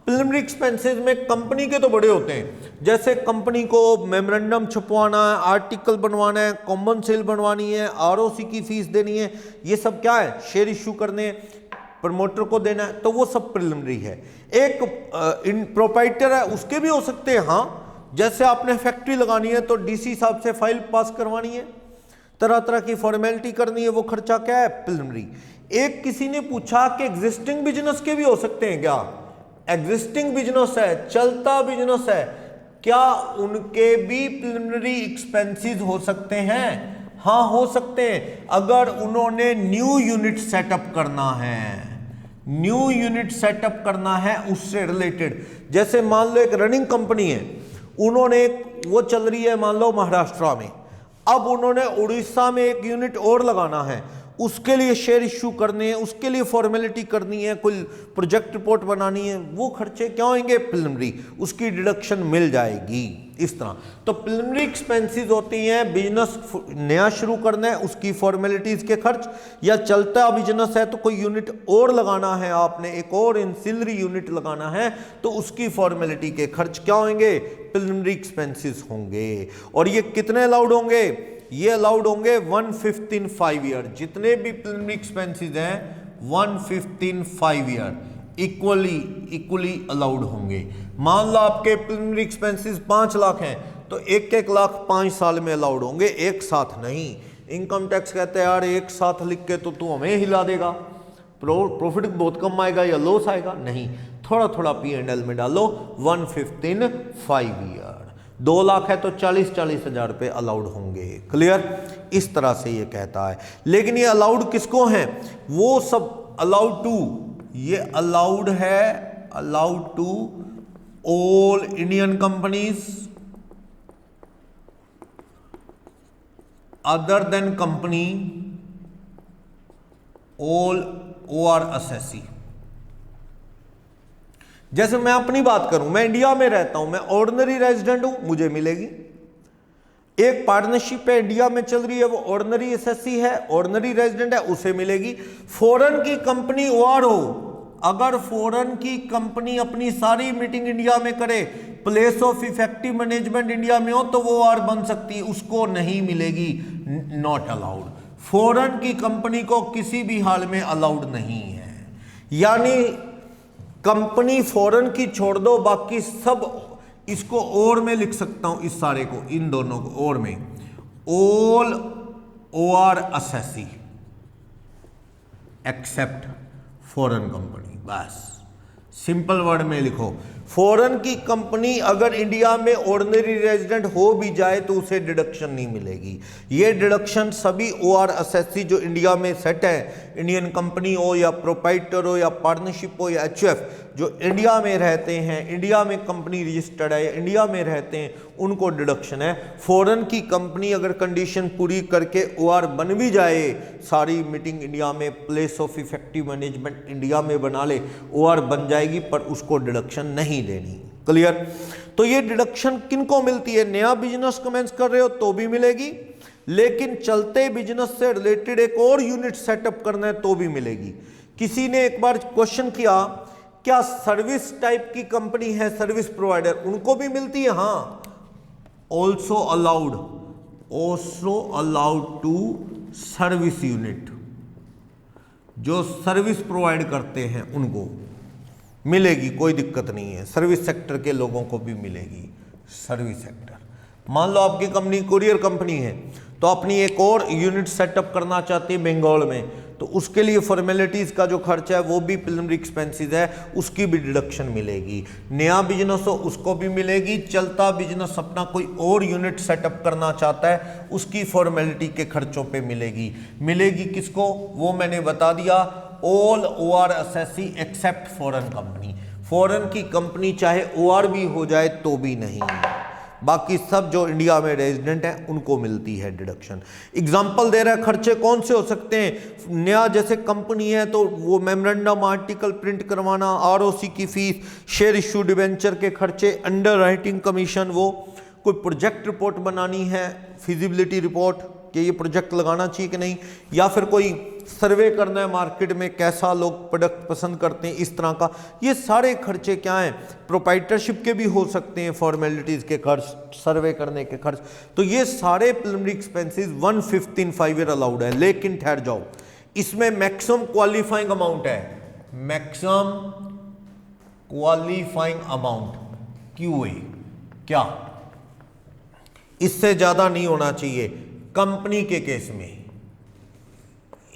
प्रिलिमिनरी एक्सपेंसेस में कंपनी के तो बड़े होते हैं, जैसे कंपनी को मेमोरेंडम छपवाना है, आर्टिकल बनवाना है, कॉमन सेल बनवानी है, आरओसी की फीस देनी है, ये सब क्या है, शेयर इशू करने, प्रमोटर को देना है, तो वो सब प्रिलिमिनरी है। एक प्रोप्राइटर है, उसके भी हो सकते हैं। हाँ, जैसे आपने फैक्ट्री लगानी है तो डीसी साहब से फाइल पास करवानी है, तरह तरह की फॉर्मेलिटी करनी है, वो खर्चा क्या है, प्रिलिमिनरी। एक किसी ने पूछा कि एग्जिस्टिंग बिजनेस के भी हो सकते हैं क्या? एग्जिस्टिंग बिजनेस है, चलता बिजनेस है, क्या उनके भी प्रिलिमिनरी एक्सपेंसेस हो सकते हैं? हाँ, हो सकते हैं, अगर उन्होंने न्यू यूनिट सेटअप करना है, न्यू यूनिट सेटअप करना है उससे रिलेटेड। जैसे मान लो एक रनिंग कंपनी है, उन्होंने वो चल रही है मान लो महाराष्ट्र में, अब उन्होंने उड़ीसा में एक यूनिट और लगाना है, उसके लिए शेयर इश्यू करने हैं, उसके लिए फॉर्मेलिटी करनी है, कोई प्रोजेक्ट रिपोर्ट बनानी है, वो खर्चे क्या होंगे, प्रिलिमिनरी, उसकी डिडक्शन मिल जाएगी। इस तरह तो प्रिलिमिनरी एक्सपेंसेस होती हैं, बिजनेस नया शुरू करना है उसकी फॉर्मेलिटीज के खर्च, या चलता बिजनेस है तो कोई यूनिट और लगाना है, आपने एक और इंसिलरी यूनिट लगाना है तो उसकी फॉर्मेलिटी के खर्च क्या होंगे, प्रिलिमिनरी एक्सपेंसेस होंगे। और ये कितने अलाउड होंगे, ये अलाउड होंगे 1/5 इन 5 ईयर। जितने भी प्रिलिमिनरी एक्सपेंसेस हैं 1/5 इन 5 ईयर इक्वली अलाउड होंगे। मान लो आपके प्रिलिमिनरी एक्सपेंसेस 5 लाख हैं तो 1-1 लाख 5 साल में अलाउड होंगे, एक साथ नहीं। इनकम टैक्स कहते हैं यार एक साथ लिख के तो तू हमें हिला देगा, प्रॉफिट बहुत कम आएगा या लॉस आएगा, नहीं, थोड़ा थोड़ा P&L में डालो। 1/5 इन 5 ईयर, 2 लाख है तो 40-40 हजार रुपये अलाउड होंगे। क्लियर? इस तरह से ये कहता है। लेकिन ये अलाउड किसको हैं, वो सब अलाउड टू, ये अलाउड है, allowed to all Indian companies other than company all ORSSE। जैसे मैं अपनी बात करूं, मैं इंडिया में रहता हूं, मैं ऑर्डिनरी रेजिडेंट हूं, मुझे मिलेगी। एक पार्टनरशिप है इंडिया में चल रही है, वो ऑर्डिनरी एसएससी है, ऑर्डिनरी रेजिडेंट है, उसे मिलेगी। फॉरेन की कंपनी ओआर हो, अगर फॉरेन की कंपनी अपनी सारी मीटिंग इंडिया में करे, place of effective management India में हो, तो वो ओआर बन सकती है, उसको नहीं मिलेगी, नॉट अलाउड। फॉरेन की कंपनी को किसी भी हाल में अलाउड नहीं है। यानी कंपनी फॉरेन की छोड़ दो, बाकी सब, इसको और में लिख सकता हूं, इस सारे को, इन दोनों को और में, all ORSSE except foreign company. बस सिंपल वर्ड में लिखो, फॉरेन की कंपनी अगर इंडिया में ऑर्डिनरी रेजिडेंट हो भी जाए तो उसे डिडक्शन नहीं मिलेगी। ये डिडक्शन सभी ORSSE जो इंडिया में सेट है, इंडियन कंपनी हो या प्रोप्राइटर हो या पार्टनरशिप हो या HUF, जो इंडिया में रहते हैं, इंडिया में कंपनी रजिस्टर्ड है या इंडिया में रहते हैं, उनको डिडक्शन है। फॉरेन की कंपनी अगर कंडीशन पूरी करके OR बन भी जाए, सारी मीटिंग इंडिया में, place of effective management India में बना ले, OR बन जाएगी, पर उसको डिडक्शन नहीं देनी। क्लियर? तो ये डिडक्शन किनको मिलती है, नया बिजनेस कमेंस कर रहे हो तो भी मिलेगी, लेकिन चलते बिजनेस से रिलेटेड एक और यूनिट सेटअप करना है तो भी मिलेगी। किसी ने एक बार क्वेश्चन किया, क्या सर्विस टाइप की कंपनी है, सर्विस प्रोवाइडर, उनको भी मिलती है? हाँ, also allowed to service unit, जो सर्विस प्रोवाइड करते हैं उनको मिलेगी, कोई दिक्कत नहीं है। सर्विस सेक्टर के लोगों को भी मिलेगी सर्विस सेक्टर। मान लो आपकी कंपनी कुरियर कंपनी है, तो अपनी एक और यूनिट सेटअप करना चाहती है बंगाल में, तो उसके लिए फॉर्मेलिटीज़ का जो खर्चा है वो भी प्रिलिमिनरी एक्सपेंसेस है, उसकी भी डिडक्शन मिलेगी। नया बिजनेस हो उसको भी मिलेगी, चलता बिजनेस अपना कोई और यूनिट सेटअप करना चाहता है उसकी फॉर्मेलिटी के खर्चों पे मिलेगी। मिलेगी किसको, वो मैंने बता दिया, all ORSSE except foreign company. Foreign की कंपनी चाहे OR भी हो जाए तो भी नहीं। बाकी सब जो इंडिया में रेजिडेंट हैं उनको मिलती है डिडक्शन। एग्जाम्पल दे रहा है, खर्चे कौन से हो सकते हैं? नया जैसे कंपनी है तो वो मेमोरेंडम आर्टिकल प्रिंट करवाना, आरओसी की फीस, शेयर इशू डिवेंचर के खर्चे, अंडर राइटिंग कमीशन, वो कोई प्रोजेक्ट रिपोर्ट बनानी है, फिजिबिलिटी रिपोर्ट कि ये प्रोजेक्ट लगाना चाहिए कि नहीं, या फिर कोई सर्वे करना है मार्केट में कैसा लोग प्रोडक्ट पसंद करते हैं, इस तरह का। ये सारे खर्चे क्या हैं? प्रोप्राइटरशिप के भी हो सकते हैं, फॉर्मेलिटीज़ के खर्च, सर्वे करने के खर्च। तो ये सारे प्रिलिमिनरी एक्सपेंसेस 1/5 इन 5 ईयर अलाउड है। लेकिन ठहर जाओ, इसमें मैक्सिमम क्वालिफाइंग अमाउंट है, मैक्सिमम क्वालिफाइंग अमाउंट QA, क्या इससे ज़्यादा नहीं होना चाहिए कंपनी के केस में।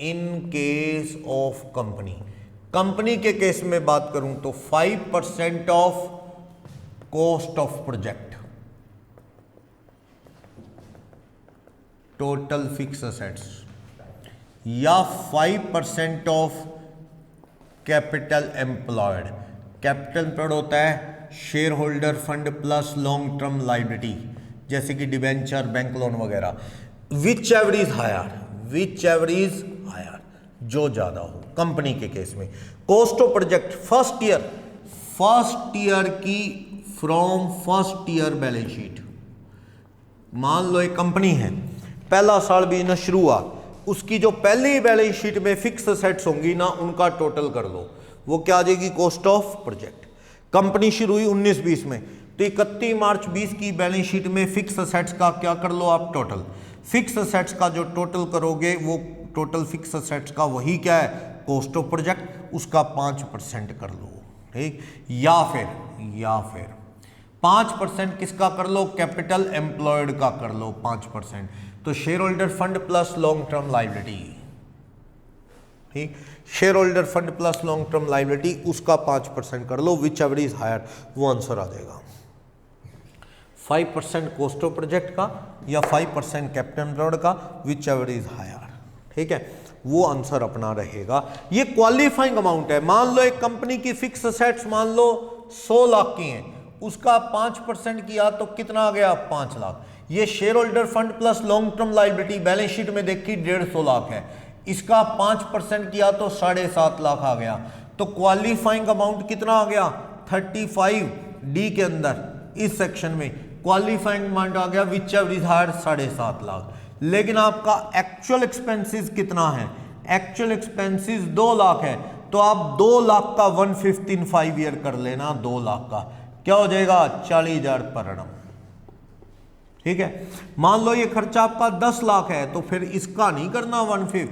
इन केस ऑफ कंपनी के केस में बात करूं तो 5% of cost of project, total fix assets, या 5% of capital employed. Capital employed होता है share holder fund plus long term liability, जैसे कि डिबेंचर, बैंक लोन वगैरह। विच एवर इज हायर, जो ज्यादा हो कंपनी के केस में। Cost of project first year की from first year balance sheet. मान लो एक कंपनी है, पहला साल बिजनेस शुरू हुआ, उसकी जो पहली बैलेंस शीट में फिक्स असेट्स होंगी ना, उनका टोटल कर लो, वो क्या आ जाएगी? Cost of project. कंपनी शुरू हुई 19-20 में, तो 31 मार्च 20 की बैलेंस शीट में फिक्स असेट्स का क्या कर लो आप? टोटल। फिक्स असेट्स का जो टोटल करोगे वो टोटल फिक्स असेट्स का वही क्या है? कॉस्ट ऑफ प्रोजेक्ट, उसका 5% कर लो, ठीक। या फिर 5% किसका कर लो? कैपिटल एम्प्लॉयड का कर लो 5%। तो share holder fund plus long term liability, ठीक, share holder fund plus long term liability, उसका 5% कर लो, विच एवर इज हायर, वो आंसर आ जाएगा। 5% कॉस्ट ऑफ प्रोजेक्ट का या 5% कैपिटल एम्प्लॉयड का, विच एवर इज हायर, ठीक है, वो आंसर अपना रहेगा। ये क्वालिफाइंग अमाउंट है। मान लो एक कंपनी की फिक्स असेट्स मान लो 100 लाख की हैं, उसका 5% किया तो कितना आ गया? 5 लाख। ये share holder fund plus long term liability balance sheet में देखी 150 लाख है, इसका 5% किया तो 7.5 लाख आ गया। तो क्वालिफाइंग अमाउंट कितना आ गया? 35D के अंदर इस सेक्शन में क्वालिफाइंग अमाउंट आ गया whichever is higher 7.5 lakh. लेकिन आपका एक्चुअल एक्सपेंसेस कितना है? एक्चुअल एक्सपेंसेस 2 लाख है, तो आप 2 लाख का 1/5 इन 5 ईयर कर लेना। 2 लाख का क्या हो जाएगा? 40,000 पर annum, ठीक है। मान लो ये खर्चा आपका 10 लाख है, तो फिर इसका नहीं करना 1/5,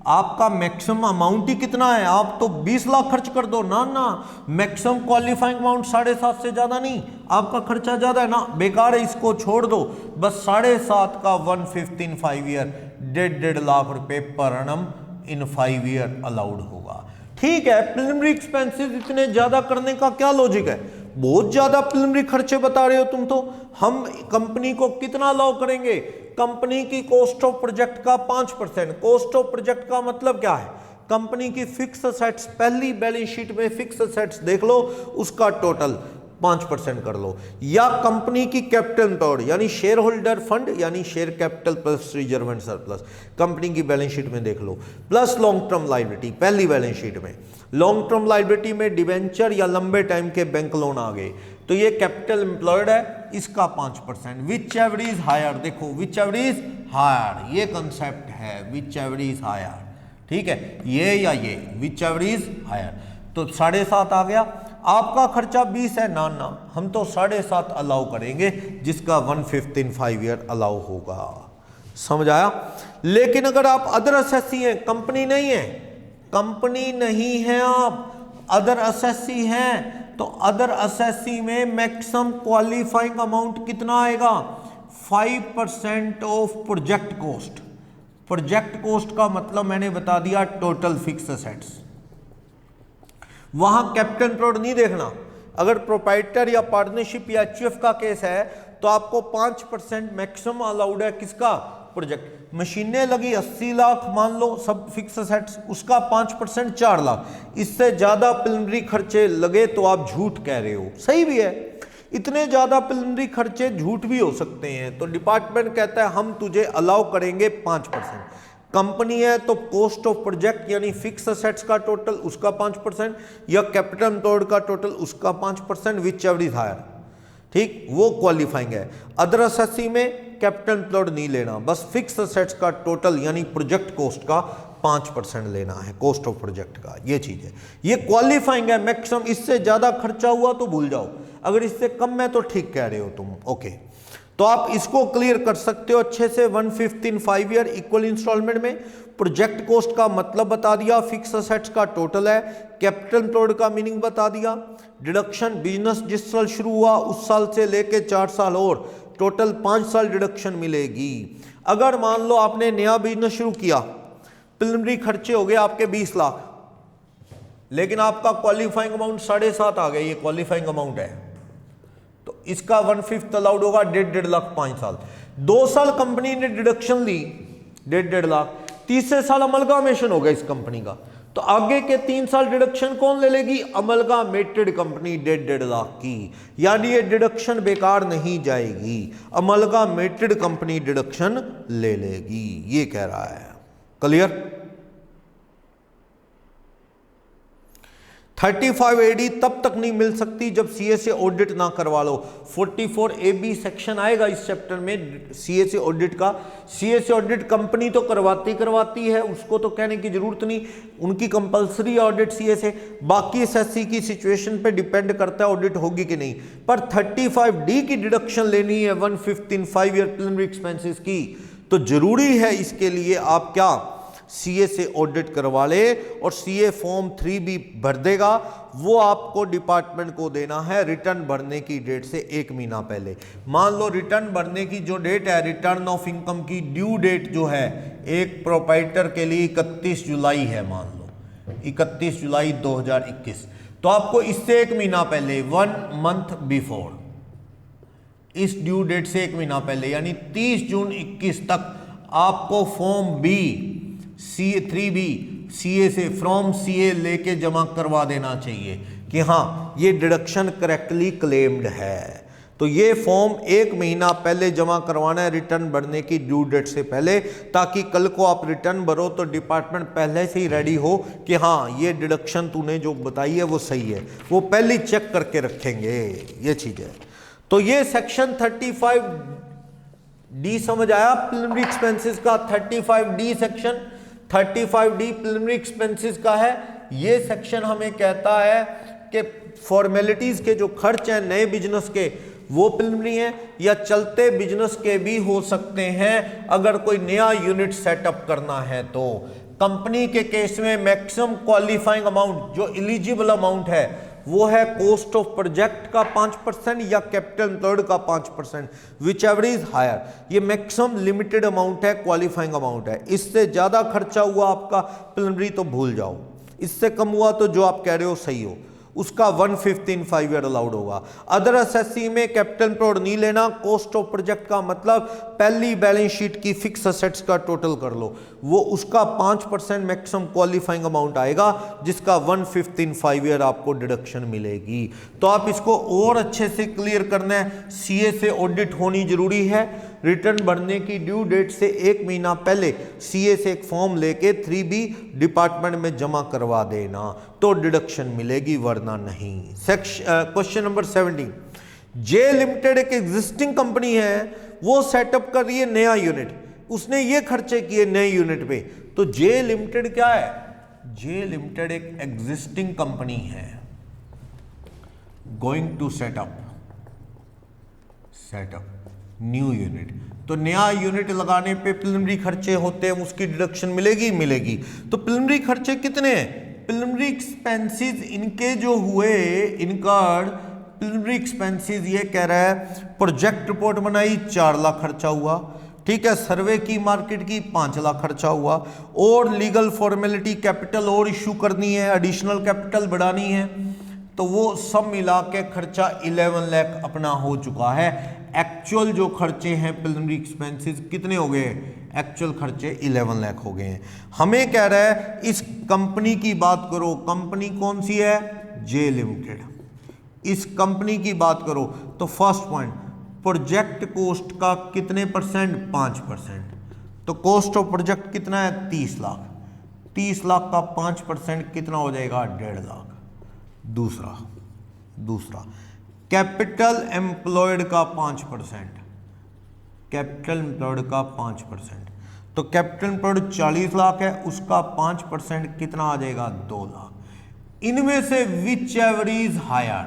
आपका मैक्सिमम अमाउंट ही कितना है? आप तो 20 लाख खर्च कर दो ना, मैक्सिमम क्वालिफाइंग अमाउंट 7.5 से ज्यादा नहीं, आपका खर्चा ज्यादा है ना, बेकार है, इसको छोड़ दो। बस 7.5 का 1/5 इन 5 ईयर 1.5 लाख रुपए पर annum इन 5 ईयर अलाउड होगा, ठीक है। प्रिलिमिनरी एक्सपेंसेस इतने ज्यादा करने का क्या लॉजिक है? बहुत ज्यादा प्रिलिमिनरी खर्चे बता रहे हो तुम तो। हम कंपनी को कितना अलाउ करेंगे? कंपनी की कॉस्ट ऑफ प्रोजेक्ट का 5%। कॉस्ट ऑफ प्रोजेक्ट का मतलब क्या है? कंपनी की फिक्स असेट्स, पहली बैलेंस शीट में फिक्स असेट्स देख लो, उसका टोटल 5% कर लो। या कंपनी की कैपिटल एम्प्लॉयड यानी शेयर होल्डर फंड यानी share capital plus reserve and surplus, company की बैलेंस शीट में देख लो, प्लस लॉन्ग टर्म लायबिलिटी पहली बैलेंस शीट में। लॉन्ग टर्म लायबिलिटी में डिबेंचर या लंबे टाइम के बैंक लोन आ गए, तो ये कैपिटल एम्प्लॉयड है, इसका 5%। विच एवर इज हायर, देखो विच एवर इज हायर, ये कंसेप्ट है विच एवर इज हायर, ठीक है, ये या ये विच एवर इज हायर। तो 7.5 आ गया। आपका खर्चा 20 है ना, हम तो 7.5 अलाउ करेंगे, जिसका 1/5 इन 5 ईयर अलाउ होगा। समझ आया? लेकिन अगर आप अदर असेसी हैं, कंपनी नहीं है, कंपनी नहीं है, आप अदर असेसी हैं, तो अदर असेसी में मैक्सिमम क्वालिफाइंग अमाउंट कितना आएगा? 5% of project cost. Project cost का मतलब मैंने बता दिया टोटल फिक्स असेट्स। वहां कैपिटल एम्प्लॉयड नहीं देखना। अगर प्रोप्राइटर या पार्टनरशिप या HUF का केस है तो आपको 5% मैक्सिमम अलाउड है, किसका? प्रोजेक्ट। मशीनें लगी 80 लाख मान लो, सब फिक्स असेट्स, उसका 5% 4 लाख। इससे ज्यादा प्रिलिमिनरी खर्चे लगे तो आप झूठ कह रहे हो, सही भी है। इतने ज़्यादा प्रिलिमिनरी खर्चे झूठ भी हो सकते हैं, तो डिपार्टमेंट कहता है हम तुझे अलाउ करेंगे 5%। कंपनी है तो कॉस्ट ऑफ प्रोजेक्ट यानी फिक्स असेट्स का टोटल उसका 5% या कैपिटल एम्प्लॉयड का टोटल उसका 5%, विच एवर इज हायर, ठीक, वो क्वालिफाइंग है। अदर असेसी में कैपिटल एम्प्लॉयड नहीं लेना, बस फिक्स असेट्स का टोटल यानी प्रोजेक्ट कॉस्ट का 5% लेना है, कॉस्ट ऑफ प्रोजेक्ट का, ये चीज है, ये क्वालिफाइंग है मैक्सिमम। इससे ज्यादा खर्चा हुआ तो भूल जाओ, अगर इससे कम है तो ठीक कह रहे हो तुम, ओके। तो आप इसको क्लियर कर सकते हो अच्छे से। 1/5 इन 5 ईयर इक्वल इंस्टॉलमेंट में। प्रोजेक्ट कॉस्ट का मतलब बता दिया, फिक्स असेट्स का टोटल है, कैपिटल एम्प्लॉयड का मीनिंग बता दिया, डिडक्शन बिजनेस जिस साल शुरू हुआ उस साल से लेके 4 साल और टोटल 5 साल डिडक्शन मिलेगी। अगर मान लो आपने नया बिजनेस शुरू किया, प्रिलिमिनरी खर्चे हो गए आपके 20 लाख, लेकिन आपका क्वालिफाइंग अमाउंट 7.5 आ गया, ये क्वालिफाइंग अमाउंट है, तो इसका 1/5 अलाउड होगा, 1.5 लाख 5 साल। 2 साल कंपनी ने डिडक्शन ली 1.5 लाख, तीसरे साल अमलगामेशन हो गया इस कंपनी का, तो आगे के 3 साल डिडक्शन कौन ले लेगी? अमलगामेटेड कंपनी 1.5 लाख की, यानी ये डिडक्शन बेकार नहीं जाएगी, अमलगामेटेड कंपनी डिडक्शन ले लेगी, ये कह रहा है। क्लियर? 35 AD तब तक नहीं मिल सकती जब सीए से ऑडिट ना करवा लो। 44 AB सेक्शन आएगा इस चैप्टर में सीए से ऑडिट का। सीए से ऑडिट कंपनी तो करवाती है, उसको तो कहने की जरूरत नहीं, उनकी कंपलसरी ऑडिट सीए से। बाकी एसएससी की सिचुएशन पे डिपेंड करता है ऑडिट होगी कि नहीं, पर 35D की डिडक्शन लेनी है 1/5 इन 5 ईयर प्रिलिमिनरी एक्सपेंसेस की, तो जरूरी है इसके लिए आप क्या सीए से ऑडिट करवा ले, और सीए फॉर्म 3 भी भर देगा, वो आपको डिपार्टमेंट को देना है रिटर्न भरने की डेट से 1 महीना पहले। मान लो रिटर्न भरने की जो डेट है, रिटर्न ऑफ इनकम की ड्यू डेट जो है एक प्रोप्राइटर के लिए 31 जुलाई है, मान लो 31 जुलाई 2021, तो आपको इससे 1 महीना पहले 1 मंथ बिफोर, इस ड्यू डेट से 1 महीना पहले यानी 30 जून 21 तक आपको form B CA 3B CA से फ्रॉम CA लेके जमा करवा देना चाहिए कि हाँ ये डिडक्शन करेक्टली क्लेम्ड है। तो ये फॉर्म 1 महीना पहले जमा करवाना है रिटर्न भरने की ड्यू डेट से पहले, ताकि कल को आप रिटर्न भरो तो डिपार्टमेंट पहले से ही रेडी हो कि हाँ ये डिडक्शन तूने जो बताई है वो सही है, वो पहले चेक करके रखेंगे, ये चीज है। तो ये सेक्शन 35D समझ आया प्रिलिमिनरी एक्सपेंसेस का। 35D section 35D preliminary expenses का है। ये सेक्शन हमें कहता है कि फॉर्मेलिटीज के जो खर्च हैं नए बिजनेस के वो प्रिलिमिनरी हैं, या चलते बिजनेस के भी हो सकते हैं अगर कोई नया यूनिट सेटअप करना है तो। कंपनी के केस में मैक्सिमम क्वालिफाइंग अमाउंट जो एलिजिबल अमाउंट है वो है कॉस्ट ऑफ प्रोजेक्ट का 5% या कैपिटल एम्प्लॉयड का 5%, विच एवर इज हायर। ये मैक्सिमम लिमिटेड अमाउंट है, क्वालिफाइंग अमाउंट है। इससे ज्यादा खर्चा हुआ आपका प्रिलिमिनरी तो भूल जाओ, इससे कम हुआ तो जो आप कह रहे हो सही हो, उसका 1/5 इन 5 ईयर अलाउड होगा। अदर एसएससी में कैपिटल एम्प्लॉयड नहीं लेना। कॉस्ट ऑफ प्रोजेक्ट का मतलब पहली बैलेंस शीट की फिक्स असेट्स का टोटल कर लो, वो उसका 5% मैक्सिमम क्वालिफाइंग अमाउंट आएगा, जिसका 1/5 इन 5 ईयर आपको डिडक्शन मिलेगी। तो आप इसको और अच्छे से क्लियर करना है, सीए से ऑडिट होनी जरूरी है, रिटर्न भरने की ड्यू डेट से 1 महीना पहले सीए से एक फॉर्म लेके 3B डिपार्टमेंट में जमा करवा देना, तो डिडक्शन मिलेगी, वरना नहीं। क्वेश्चन नंबर 17, जे लिमिटेड एक एग्जिस्टिंग कंपनी है, वो सेटअप कर रही है नया यूनिट, उसने ये खर्चे किए नए यूनिट पे, तो जे लिमिटेड क्या है? जे लिमिटेड एक एग्जिस्टिंग कंपनी है, going to set up new unit, तो नया यूनिट लगाने पे प्रिलिमिनरी खर्चे होते हैं, उसकी डिडक्शन मिलेगी। तो प्रिलिमिनरी खर्चे कितने हैं? प्रिलिमिनरी एक्सपेंसेस इनके जो हुए, इनकर्ड प्रिलिमिनरी एक्सपेंसेस, ये कह रहा है प्रोजेक्ट रिपोर्ट बनाई 4 लाख खर्चा हुआ, ठीक है, सर्वे की मार्केट की 5 लाख खर्चा हुआ, और लीगल फॉर्मेलिटी कैपिटल और इशू करनी है, एडिशनल कैपिटल बढ़ानी है, तो वो सब मिला के खर्चा 11 लाख अपना हो चुका है। एक्चुअल जो खर्चे हैं प्रिलिमिनरी एक्सपेंसेस कितने हो गए? एक्चुअल खर्चे 11 लाख हो गए हैं। हमें कह रहा है इस कंपनी की बात करो, कंपनी कौन सी है? J limited. इस कंपनी की बात करो तो फर्स्ट पॉइंट, प्रोजेक्ट कोस्ट का कितने परसेंट, 5%। तो कॉस्ट ऑफ प्रोजेक्ट कितना है, 30 लाख। 30 लाख का 5% कितना हो जाएगा, 1.5 लाख। दूसरा कैपिटल एम्प्लॉयड का 5%, कैपिटल एम्प्लॉयड का 5%। तो कैपिटल एम्प्लॉयड 40 लाख है, उसका 5% कितना आ जाएगा, 2 लाख। इनमें से विच एवर इज हायर,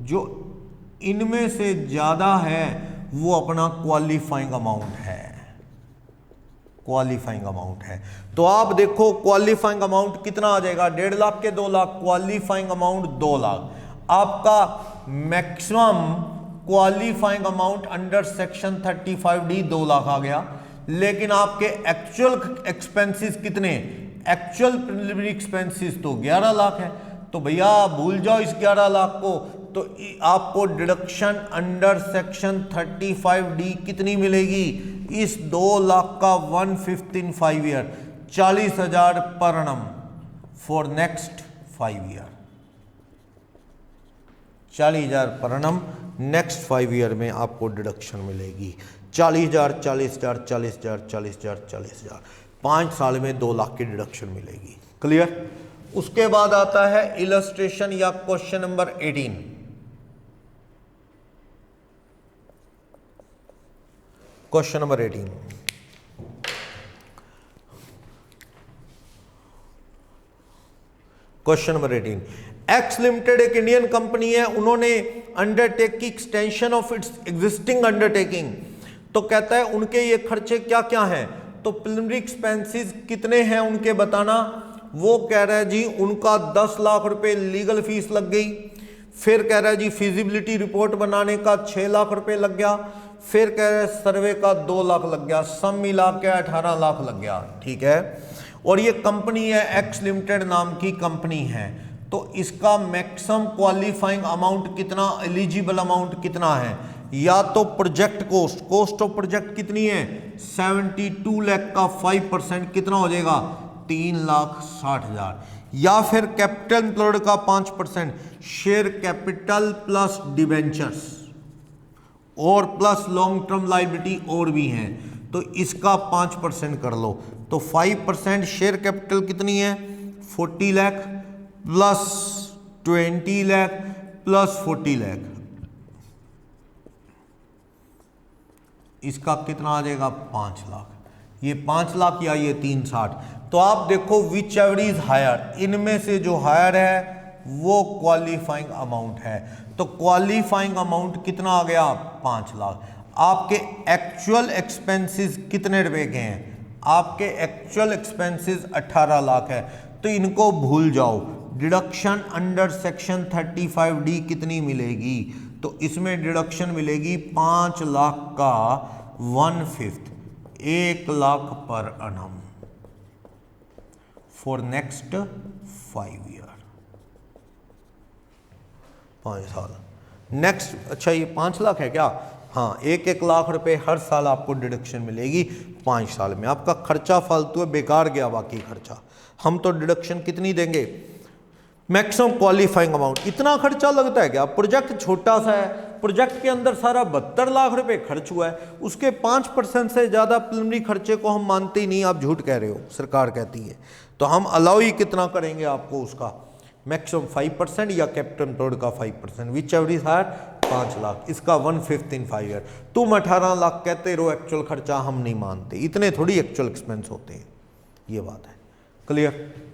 जो इनमें से ज्यादा है वो अपना क्वालिफाइंग अमाउंट है, क्वालिफाइंग अमाउंट है। तो आप देखो क्वालिफाइंग अमाउंट कितना आ जाएगा, 1.5 लाख के 2 लाख, क्वालिफाइंग अमाउंट 2 लाख। आपका maximum qualifying amount under section 35D 2 lakh आ गया, लेकिन आपके एक्चुअल एक्सपेंसेस कितने, एक्चुअल प्रिलिमिनरी एक्सपेंसेस तो 11 लाख है। तो भैया भूल जाओ इस 11 लाख को, तो आपको डिडक्शन अंडर सेक्शन 35D कितनी मिलेगी, इस 2 लाख का 1/5 इन 5 ईयर, 40,000 पर annum फॉर नेक्स्ट 5 ईयर, 40,000 पर annum नेक्स्ट 5 ईयर में आपको डिडक्शन मिलेगी। 40,000, 40,000, 40,000, 40,000, 40,000, 5 साल में 2 लाख की डिडक्शन मिलेगी। क्लियर। उसके बाद आता है इलस्ट्रेशन या question number 18। Question number 18, question number 18, x limited एक इंडियन कंपनी है, उन्होंने अंडरटेक की extension of its existing undertaking. तो कहता है उनके ये खर्चे क्या क्या हैं, तो प्रिलिमिनरी एक्सपेंसेस कितने हैं उनके बताना। वो कह रहा है जी उनका 10 लाख रुपए लीगल फीस लग गई, फिर कह रहा है जी फिजिबिलिटी रिपोर्ट बनाने का 6 लाख रुपए लग गया, फिर कह रहे सर्वे का 2 लाख लग गया, सब मिला के 18 लाख लग गया। ठीक है, और ये कंपनी है एक्स लिमिटेड नाम की कंपनी है, तो इसका मैक्सिमम क्वालिफाइंग अमाउंट कितना, एलिजिबल अमाउंट कितना है, या तो project cost, cost of project कितनी है 72 लाख का 5% कितना हो जाएगा 3,60,000, या फिर कैपिटल एम्प्लॉयड का 5%, शेयर कैपिटल प्लस डिबेंचर्स और प्लस लॉन्ग टर्म लायबिलिटी और भी हैं, तो इसका 5% कर लो। तो 5% शेयर कैपिटल कितनी है 40 लाख प्लस 20 लाख प्लस 40 लाख, इसका कितना आ जाएगा 5 लाख। ये 5 लाख या ये 360। तो आप देखो विच एवर इज हायर, इनमें से जो हायर है वो क्वालिफाइंग अमाउंट है। तो क्वालिफाइंग अमाउंट कितना आ गया 5 लाख। आपके एक्चुअल एक्सपेंसेस कितने रुपए के हैं, आपके एक्चुअल एक्सपेंसेस 18 लाख है, तो इनको भूल जाओ। डिडक्शन अंडर सेक्शन 35D कितनी मिलेगी, तो इसमें डिडक्शन मिलेगी 5 लाख का 1/5, 1 लाख पर annum फॉर नेक्स्ट 5 ईयर, 5 साल नेक्स्ट। अच्छा ये 5 लाख है क्या, हाँ 1-1 लाख रुपए हर साल आपको डिडक्शन मिलेगी 5 साल में। आपका खर्चा फालतू है, बेकार गया बाकी खर्चा। हम तो डिडक्शन कितनी देंगे, मैक्सिमम क्वालिफाइंग अमाउंट। इतना खर्चा लगता है क्या, प्रोजेक्ट छोटा सा है, प्रोजेक्ट के अंदर सारा 72 लाख रुपए खर्च हुआ है, उसके 5% से ज़्यादा प्रिलिमिनरी खर्चे को हम मानते ही नहीं। आप झूठ कह रहे हो, सरकार कहती है, तो हम अलाउ ही कितना करेंगे आपको, उसका मैक्सिमम 5% या कैपिटल एम्प्लॉयड का 5%, whichever is higher 5 lakh, इसका 1/5 इन 5 ईयर। तुम 18 लाख कहते रहो एक्चुअल खर्चा, हम नहीं मानते, इतने थोड़ी एक्चुअल एक्सपेंस होते हैं, ये बात है। क्लियर।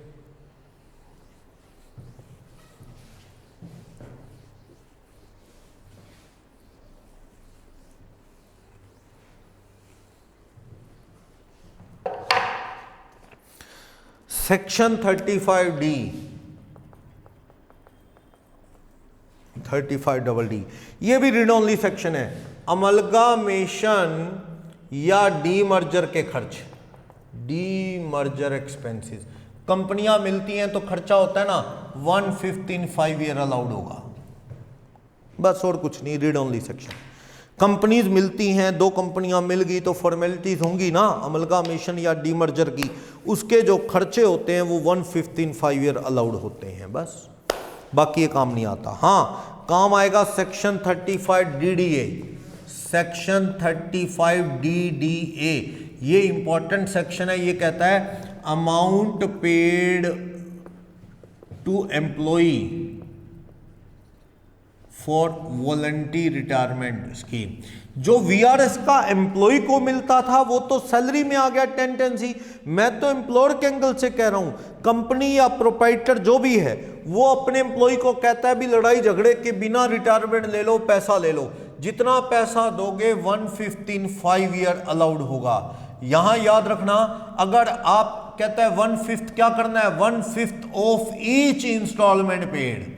सेक्शन 35D 35DD ये भी रीड ओनली सेक्शन है। अमलगामेशन या डीमर्जर के खर्च, डीमर्जर एक्सपेंसेस, कंपनियां मिलती हैं तो खर्चा होता है ना 1/5 इन 5 ईयर अलाउड होगा, बस और कुछ नहीं। Read only section. कंपनीज मिलती हैं, 2 कंपनियां मिल गई तो फॉर्मेलिटीज होंगी ना अमलगामेशन या डीमर्जर की, उसके जो खर्चे होते हैं वो 1/5 इन 5 ईयर अलाउड होते हैं, बस बाकी ये काम नहीं आता। हाँ काम आएगा सेक्शन 35 DDA, सेक्शन 35 DDA। ये इंपॉर्टेंट सेक्शन है। ये कहता है amount paid to employee for voluntary retirement scheme. जो वीआरएस का एम्प्लॉय को मिलता था वो तो सैलरी में आ गया 1010C। मैं तो एम्प्लॉयर के एंगल से कह रहा हूं, कंपनी या प्रोप्राइटर जो भी है वो अपने एम्प्लॉय को कहता है भी लड़ाई झगड़े के बिना रिटायरमेंट ले लो, पैसा ले लो, जितना पैसा दोगे 1/5 इन 5 ईयर अलाउड होगा। यहां याद रखना, अगर आप कहता है 1/5 क्या करना है, 1/5 ऑफ ईच इंस्टॉलमेंट पेड।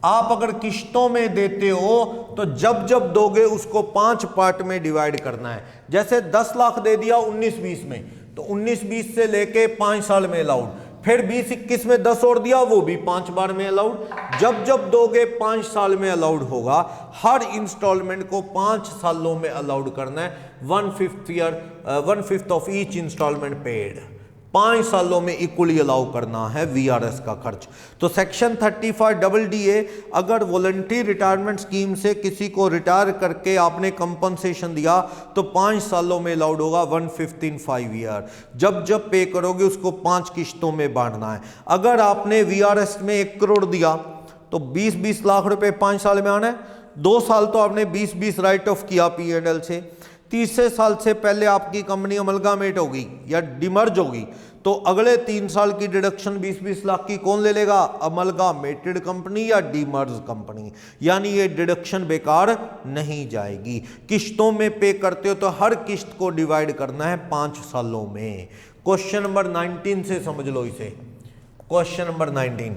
आप अगर किश्तों में देते हो तो जब जब दोगे उसको 5 पार्ट में डिवाइड करना है। जैसे 10 लाख दे दिया 19-20 में, तो 19-20 से लेके 5 साल में अलाउड, फिर 20-21 में 10 और दिया, वो भी 5 बार में अलाउड। जब जब दोगे 5 साल में अलाउड होगा। हर इंस्टॉलमेंट को 5 सालों में अलाउड करना है। 1/5 ऑफ ईच इंस्टॉलमेंट पेड, 5 सालों में इक्वली अलाउ करना है वीआरएस का खर्च। तो सेक्शन 35 DDA, अगर वॉलंटरी रिटायरमेंट स्कीम से किसी को रिटायर करके आपने कंपनसेशन दिया तो 5 सालों में अलाउड होगा 1/5 इन 5 ईयर। जब जब पे करोगे उसको 5 किश्तों में बांटना है। अगर आपने वीआरएस में 1 करोड़ दिया तो 20-20 लाख रुपए 5 साल में आना है। 2 साल तो आपने 20-20 राइट ऑफ किया P&L से। तीसरे साल से पहले आपकी कंपनी अमलगामेट होगी या डिमर्ज होगी, तो अगले 3 साल की डिडक्शन 20-20 लाख की कौन ले लेगा, अमलगामेटेड कंपनी या डिमर्ज कंपनी। यानी ये डिडक्शन बेकार नहीं जाएगी। किश्तों में पे करते हो तो हर किश्त को डिवाइड करना है 5 सालों में। क्वेश्चन नंबर 19 से समझ लो इसे। क्वेश्चन नंबर 19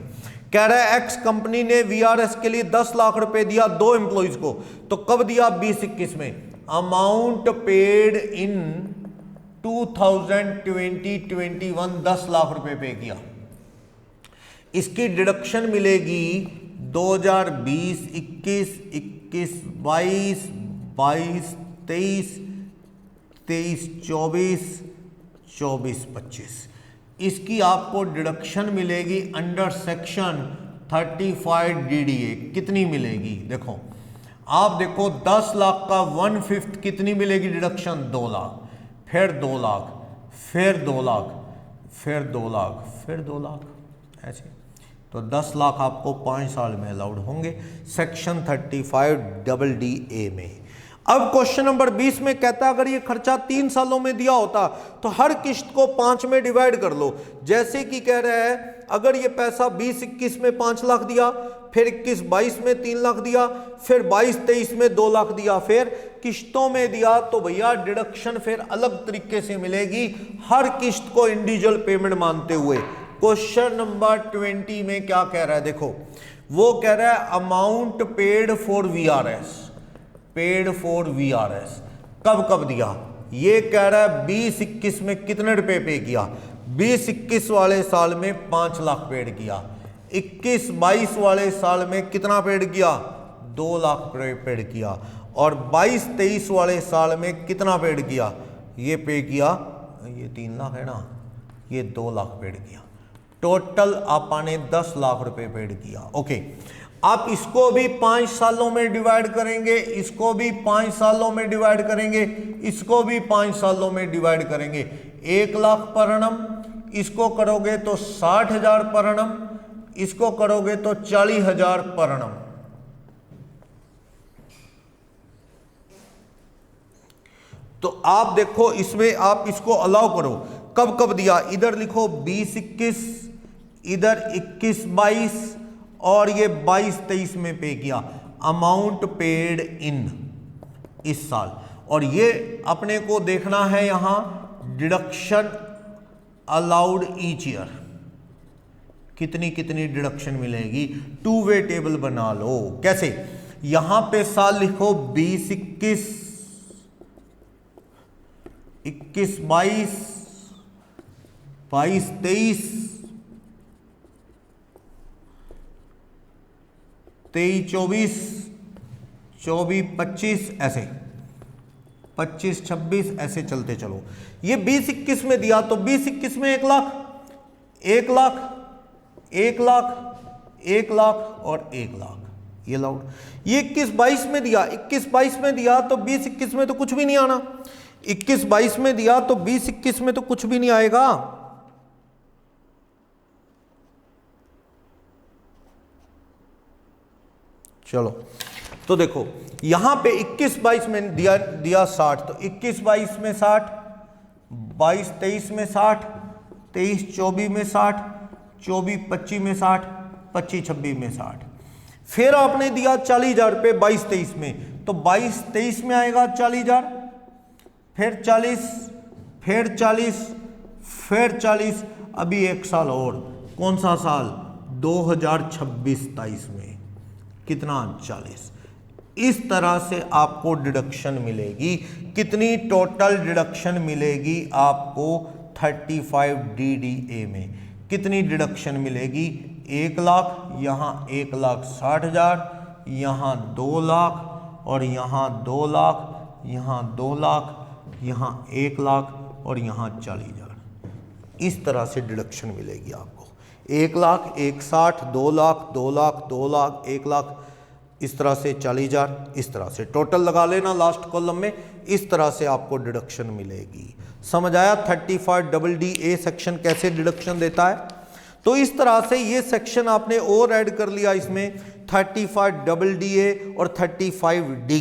कह रहा है एक्स कंपनी ने वीआरएस के लिए 10 लाख रुपए दिया 2 एम्प्लॉइज को, तो कब दिया, 20-21 में। अमाउंट पेड इन 2020-21 10 लाख रुपए पे किया। इसकी डिडक्शन मिलेगी 2020, 21, 22, 23, 24, 25। इसकी आपको डिडक्शन मिलेगी अंडर सेक्शन 35 DDA। कितनी मिलेगी देखो, आप देखो 10 लाख का 1/5 कितनी मिलेगी डिडक्शन, 2 लाख, फिर 2 लाख, फिर 2 लाख, फिर 2 लाख, फिर 2 लाख, ऐसे। तो 10 लाख आपको 5 साल में अलाउड होंगे सेक्शन 35 DDA में। अब क्वेश्चन नंबर 20 में कहता है अगर ये खर्चा 3 सालों में दिया होता तो हर किश्त को 5 में डिवाइड कर लो। जैसे कि कह रहा है अगर ये पैसा 20-21 में 5 लाख दिया, फिर 21-22 में 3 लाख दिया, फिर 22-23 में 2 लाख दिया, फिर किश्तों में दिया, तो भैया डिडक्शन फिर अलग तरीके से मिलेगी, हर किश्त को इंडिविजुअल पेमेंट मानते हुए। क्वेश्चन नंबर 20 में क्या कह रहा है देखो, वो कह रहा है amount paid for VRS, paid for VRS कब कब दिया। ये कह रहा है 20-21 में कितने रुपए पे किया, 20-21 वाले साल में 5 लाख पेड किया। 21-22 वाले साल में कितना पेड किया, 2 लाख पेड किया। और 22-23 वाले साल में कितना पेड किया, ये पे किया, ये 3 लाख है ना, ये 2 लाख पेड किया। टोटल आपने 10 लाख रुपए पेड किया। ओके, आप इसको भी 5 सालों में डिवाइड करेंगे, इसको भी 5 सालों में डिवाइड करेंगे, इसको भी 5 सालों में डिवाइड करेंगे। 1 लाख पर annum, इसको करोगे तो 60,000 पर annum, इसको करोगे तो 40,000 पर annum। तो आप देखो इसमें आप इसको अलाउ करो, कब कब दिया, इधर लिखो 20-21, इधर 21-22 और ये 22-23 में पे किया। अमाउंट पेड इन इस साल, और ये अपने को देखना है यहां डिडक्शन अलाउड ईच ईयर, कितनी कितनी डिडक्शन मिलेगी। 2 वे टेबल बना लो। कैसे, यहां पे साल लिखो 20-21, 21-22, 22-23, 23-24, 24-25, ऐसे 25-26 ऐसे चलते चलो। ये 20-21 में दिया तो 20-21 में 1 लाख, 1 लाख, 1 लाख, 1 लाख और 1 लाख, ये अलाउड। ये 21-22 में दिया, 21-22 में दिया तो 20-21 में तो कुछ भी नहीं आना, 21-22 में दिया तो 20-21 में तो कुछ भी नहीं आएगा। चलो तो देखो यहां पे 21-22 में दिया 60, तो 21-22 में 60, 22-23 में 60, 23-24 में 60, 24-25 में 60, 25-26 में 60। फिर आपने दिया 40,000 रुपये 22-23 में, तो 22-23 में आएगा 40,000, फिर 40, फिर 40, फिर 40, अभी एक साल और, कौन सा साल, 2026-27 में कितना, 40। इस तरह से आपको डिडक्शन मिलेगी। कितनी टोटल डिडक्शन मिलेगी आपको 35 DDA में? कितनी डिडक्शन मिलेगी? 1 लाख, यहाँ 1,60,000, यहाँ 2 लाख, और यहाँ 2 लाख, यहाँ 2 लाख, यहाँ 1 लाख, और यहाँ 40,000। इस तरह से डिडक्शन मिलेगी आपको। 1 लाख, 1,60, 2 लाख, 2 लाख, 2 लाख, 1 लाख, इस तरह से 40,000, इस तरह से टोटल लगा लेना लास्ट कॉलम में। इस तरह से आपको डिडक्शन मिलेगी। समझ आया 35DDA सेक्शन कैसे डिडक्शन देता है? तो इस तरह से ये सेक्शन आपने और ऐड कर लिया इसमें, 35DDA और 35D।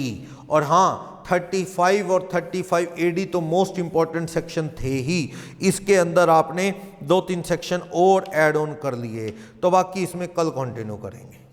और हाँ, 35 और 35AD तो मोस्ट इंपॉर्टेंट सेक्शन थे ही, इसके अंदर आपने 2-3 सेक्शन और ऐड ऑन कर लिए। तो बाकी इसमें कल कंटिन्यू करेंगे।